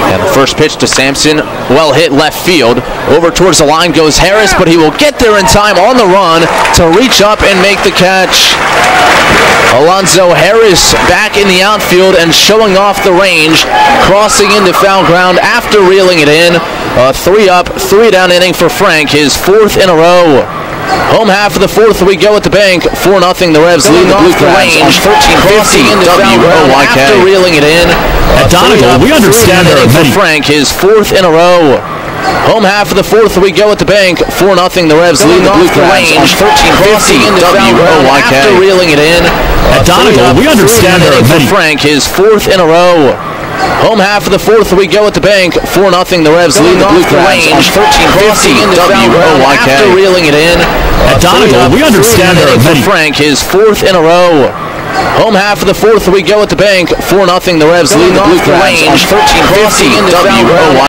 And the first pitch to Sampson, well hit left field. Over towards the line goes Harris, but he will get there in time on the run to reach up and make the catch. Alonzo Harris back in the outfield and showing off the range, crossing into foul ground after reeling it in. A 3-up, 3-down inning for Frank, his 4th in a row. Home half of the 4th we go at the bank. 4-0 the Revs leading off the range. 13-50 WOYK. After reeling it in. At Donegal, we understand there are many. Frank, his 4th in a row. Home half of the 4th we go at the bank. 4-0 the Revs leading off the range. 13-50 WOYK. After reeling it in. At Donegal, we understand there are many. Frank, his 4th in a row. Home half of the 4th we go at the bank. 4-0 the Revs leading off the range. 13-50 WOYK. After reeling it in. At Donegal, we understand there are many. Frank, his 4th in a row. Home half of the 4th we go at the bank. 4-0 the Revs leading off the range. 13-50 WOYK.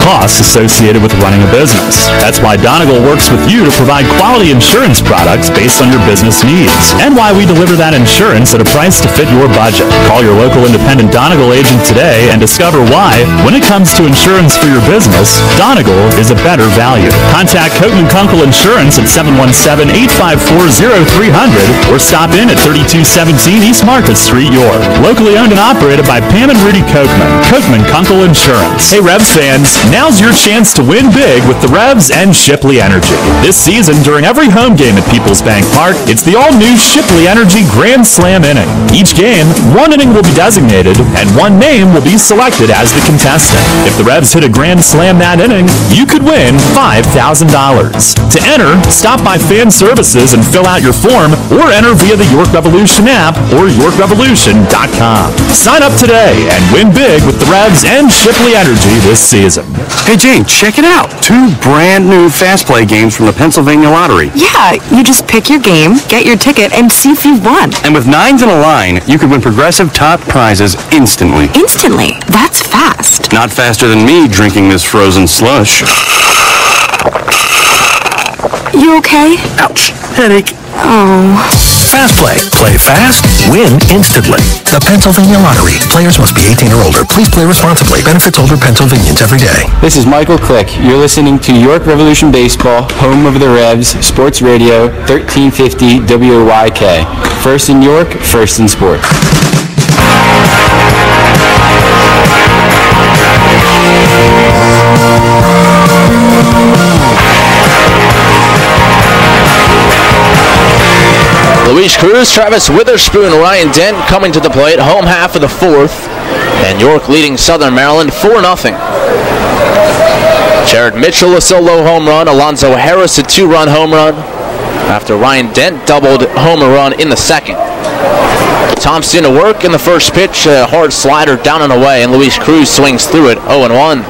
Costs associated with running a business. That's why Donegal works with you to provide quality insurance products based on your business needs, and why we deliver that insurance at a price to fit your budget. Call your local independent Donegal agent today and discover why, when it comes to insurance for your business, Donegal is a better value. Contact Coatman Kunkel Insurance at 717-854-0300 or stop in at 3217 East Market Street, York. Locally owned and operated by Pam and Rudy Coatman. Coatman Kunkel Insurance. Hey Revs fans, now's your chance to win big with the Revs and Shipley Energy. This season, during every home game at Peoples Bank Park, it's the all-new Shipley Energy Grand Slam inning. Each game, 1 inning will be designated, and 1 name will be selected as the contestant. If the Revs hit a Grand Slam that inning, you could win $5,000. To enter, stop by Fan Services and fill out your form, or enter via the York Revolution app or YorkRevolution.com. Sign up today and win big with the Revs and Shipley Energy this season. Hey, Jane, check it out. 2 brand new Fast Play games from the Pennsylvania Lottery. Yeah, you just pick your game, get your ticket, and see if you've won. And with 9s in a line, you could win Progressive top prizes instantly. Instantly? That's fast. Not faster than me drinking this frozen slush. You okay? Ouch. Headache. Oh. Fast Play. Play fast, win instantly. The Pennsylvania Lottery. Players must be 18 or older. Please play responsibly. Benefits older Pennsylvanians every day. This is Michael Click. You're listening to York Revolution Baseball, home of the Revs, Sports Radio, 1350 WOYK. First in York, first in sports. Luis Cruz, Travis Witherspoon, Ryan Dent coming to the plate, home half of the 4th, and York leading Southern Maryland 4-0. Jared Mitchell a solo home run, Alonzo Harris a 2-run home run, after Ryan Dent doubled home run in the second. Thompson to work in the first pitch, a hard slider down and away, and Luis Cruz swings through it, 0-1.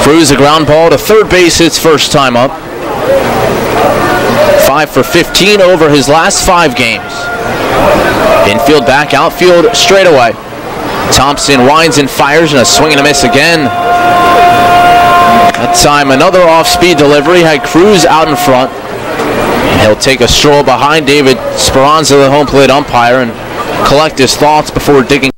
Cruz a ground ball to third base his first time up. 5 for 15 over his last 5 games. Infield back, outfield straight away. Thompson winds and fires, and a swing and a miss again. That time another off-speed delivery had Cruz out in front. And he'll take a stroll behind David Speranza, the home plate umpire, and collect his thoughts before digging.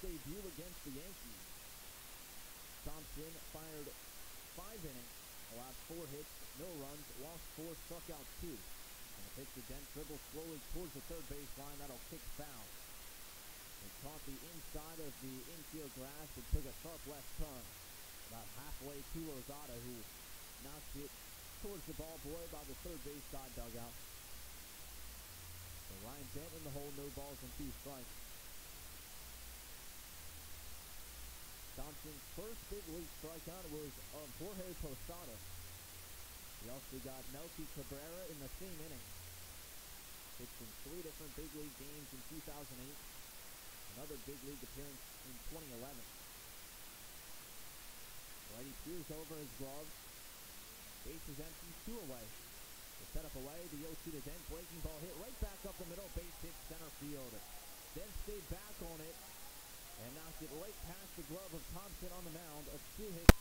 Debut against the Yankees, Thompson fired 5 innings, allowed 4 hits, no runs, lost 4, struck out 2. And the pitch to Dent dribbles slowly towards the third baseline. That'll kick foul. It caught the inside of the infield grass and took a sharp left turn. About halfway to Lozada, who knocks it towards the ball boy by the third base side dugout. So Ryan Dent in the hole, no balls and 2 strikes. Thompson's first big league strikeout was of Jorge Posada. He also got Melky Cabrera in the same inning. Pitched in 3 different big league games in 2008. Another big league appearance in 2011. Righty peers over his gloves. Base is empty, 2 away. The setup away, the 0-2 to Dent. Breaking ball hit right back up the middle. Base hit center field. Dent stayed back on it and knocked it right past the glove of Thompson on the mound. A 2-hit.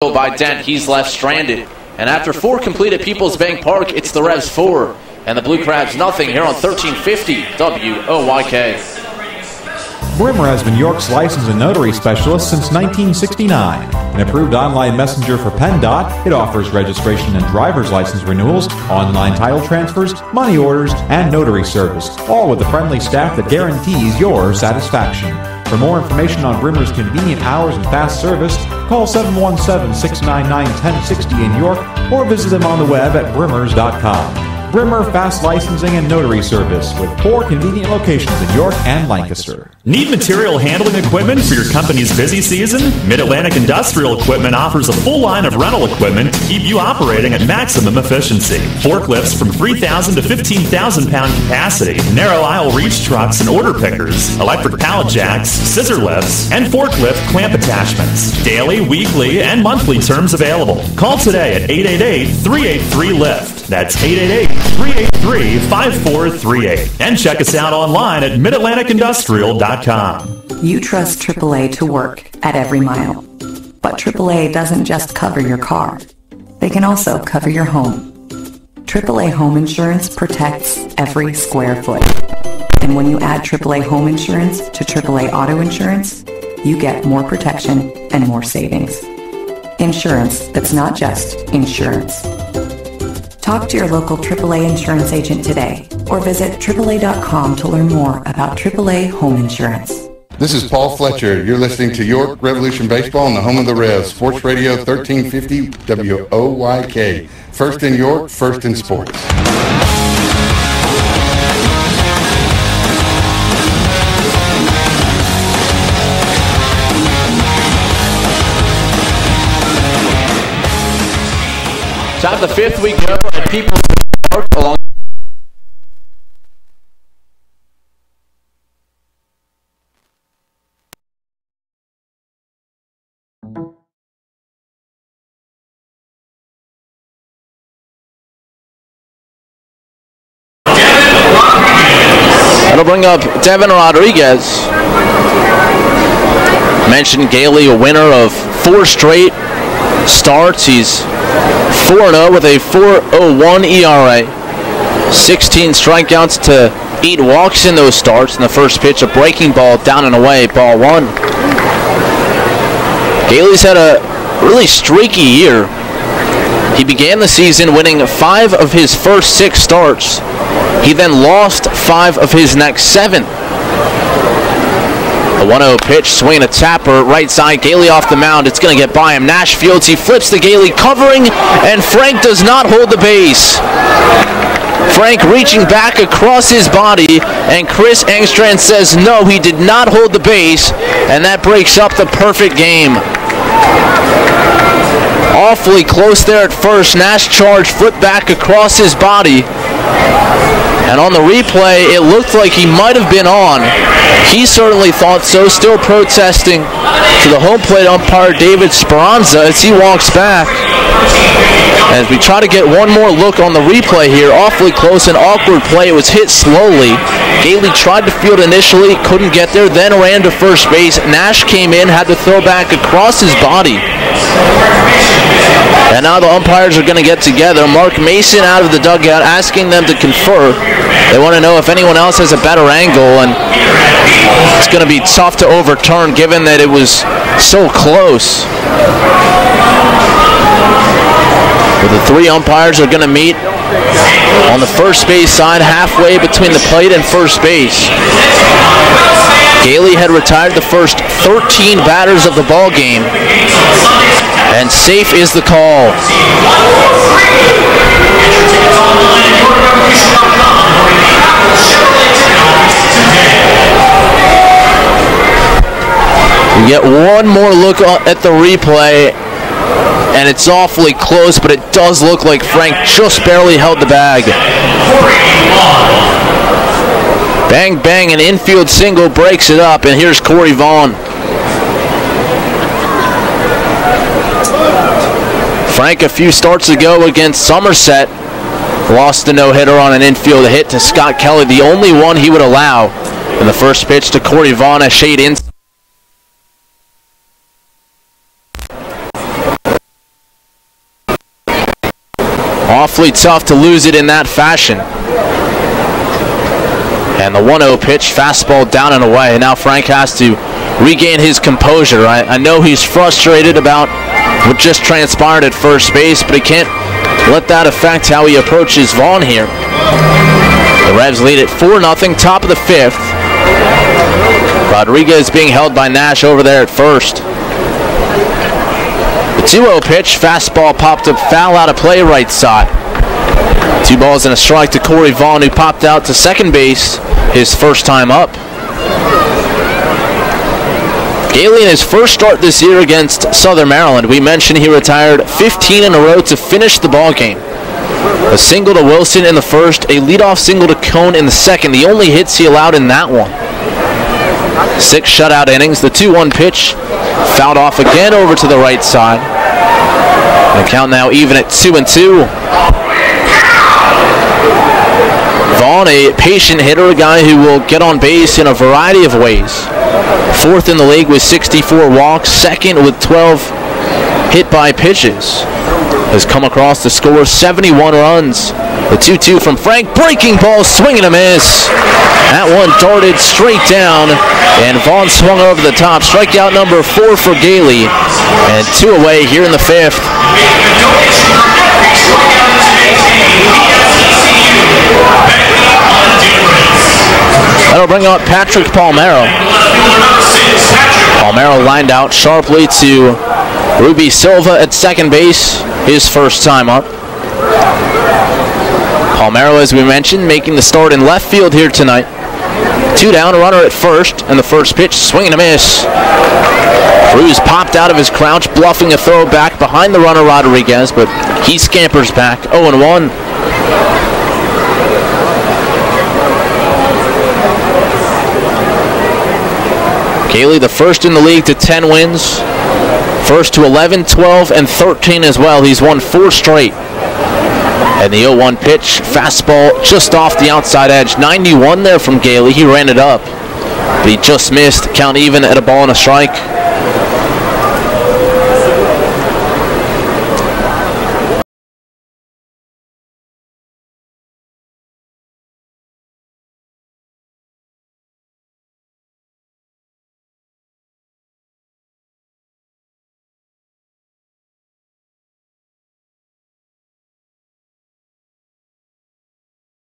By Dent, he's left stranded. And after 4 completed Peoples Bank Park, it's the Revs 4 and the Blue Crabs nothing here on 1350 WOYK. Brimmer has been York's license and notary specialist since 1969. An approved online messenger for PennDOT, it offers registration and driver's license renewals, online title transfers, money orders, and notary service, all with a friendly staff that guarantees your satisfaction. For more information on Brimmer's convenient hours and fast service, call 717-699-1060 in York or visit them on the web at brimmers.com. Brimmer Fast Licensing and Notary Service with 4 convenient locations in York and Lancaster. Need material handling equipment for your company's busy season? Mid-Atlantic Industrial Equipment offers a full line of rental equipment to keep you operating at maximum efficiency. Forklifts from 3,000 to 15,000 pound capacity, narrow aisle reach trucks and order pickers, electric pallet jacks, scissor lifts, and forklift clamp attachments. Daily, weekly, and monthly terms available. Call today at 888-383-LIFT. That's 888-383-5438. And check us out online at midatlanticindustrial.com. You trust AAA to work at every mile. But AAA doesn't just cover your car. They can also cover your home. AAA Home Insurance protects every square foot. And when you add AAA Home Insurance to AAA Auto Insurance, you get more protection and more savings. Insurance that's not just insurance. Talk to your local AAA insurance agent today or visit AAA.com to learn more about AAA Home Insurance. This is Paul Fletcher. You're listening to York Revolution Baseball on the home of the Revs, Sports Radio 1350 WOYK. First in York, first in sports. Top of the 5th, we go at Peoples Park along. bring up Devin Rodriguez. Mentioned Gailey, a winner of 4 straight starts. He's 4-0 with a 4.01 ERA. 16 strikeouts to 8 walks in those starts. In the first pitch, a breaking ball down and away, ball 1. Gailey's had a really streaky year. He began the season winning 5 of his first 6 starts. He then lost 5 of his next 7. A 1-0 pitch, swing a tapper, right side, Gailey off the mound. It's going to get by him. Nash fields, he flips to Gailey, covering, and Frank does not hold the base. Frank reaching back across his body, and Chris Engstrand says no, he did not hold the base, and that breaks up the perfect game. Awfully close there at first. Nash charged, flipped back across his body. And on the replay, it looked like he might have been on. He certainly thought so, still protesting to the home plate umpire, David Speranza, as he walks back. As we try to get one more look on the replay here, awfully close, an awkward play. It was hit slowly. Gailey tried to field initially, couldn't get there, then ran to first base. Nash came in, had to throw back across his body. And now the umpires are going to get together. Mark Mason out of the dugout asking them to confer. They want to know if anyone else has a better angle, and it's going to be tough to overturn given that it was so close. But the 3 umpires are going to meet on the first base side, halfway between the plate and first base. Gailey had retired the first 13 batters of the ball game, and safe is the call. We get one more look at the replay, and it's awfully close, but it does look like Frank just barely held the bag. Bang, bang, an infield single breaks it up, and here's Corey Vaughn. Frank, a few starts ago against Somerset, lost a no-hitter on an infield hit to Scott Kelly, the only one he would allow. In the first pitch to Corey Vaughn, a shade in. Awfully tough to lose it in that fashion. And the 1-0 pitch, fastball down and away. Now Frank has to regain his composure. I know he's frustrated about what just transpired at first base, but he can't let that affect how he approaches Vaughn here. The Revs lead it 4-0, top of the 5th. Rodriguez being held by Nash over there at first. The 2-0 pitch, fastball popped up foul out of play right side. 2 balls and a strike to Corey Vaughn, who popped out to second base his first time up. Gailey in his first start this year against Southern Maryland. We mentioned he retired 15 in a row to finish the ball game. A single to Wilson in the first, a leadoff single to Cone in the second, the only hits he allowed in that one. 6 shutout innings. The 2-1 pitch fouled off again over to the right side. The count now even at 2-2. Vaughn, a patient hitter, a guy who will get on base in a variety of ways. 4th in the league with 64 walks, 2nd with 12 hit by pitches. Has come across to score 71 runs. The 2-2 from Frank, breaking ball, swing and a miss. That one darted straight down, and Vaughn swung over the top. Strikeout number 4 for Gailey, and 2 away here in the 5th. That'll bring out Patrick Palmero. Palmero lined out sharply to Ruby Silva at second base, his first time up. Palmero, as we mentioned, making the start in left field here tonight. 2 down, a runner at first, and the first pitch, swing and a miss. Cruz popped out of his crouch, bluffing a throw back behind the runner Rodriguez, but he scampers back, 0-1. Gailey, the first in the league to 10 wins. First to 11, 12, and 13 as well. He's won 4 straight. And the 0-1 pitch, fastball just off the outside edge. 91 there from Gailey. He ran it up, but he just missed. Count even at a ball and a strike.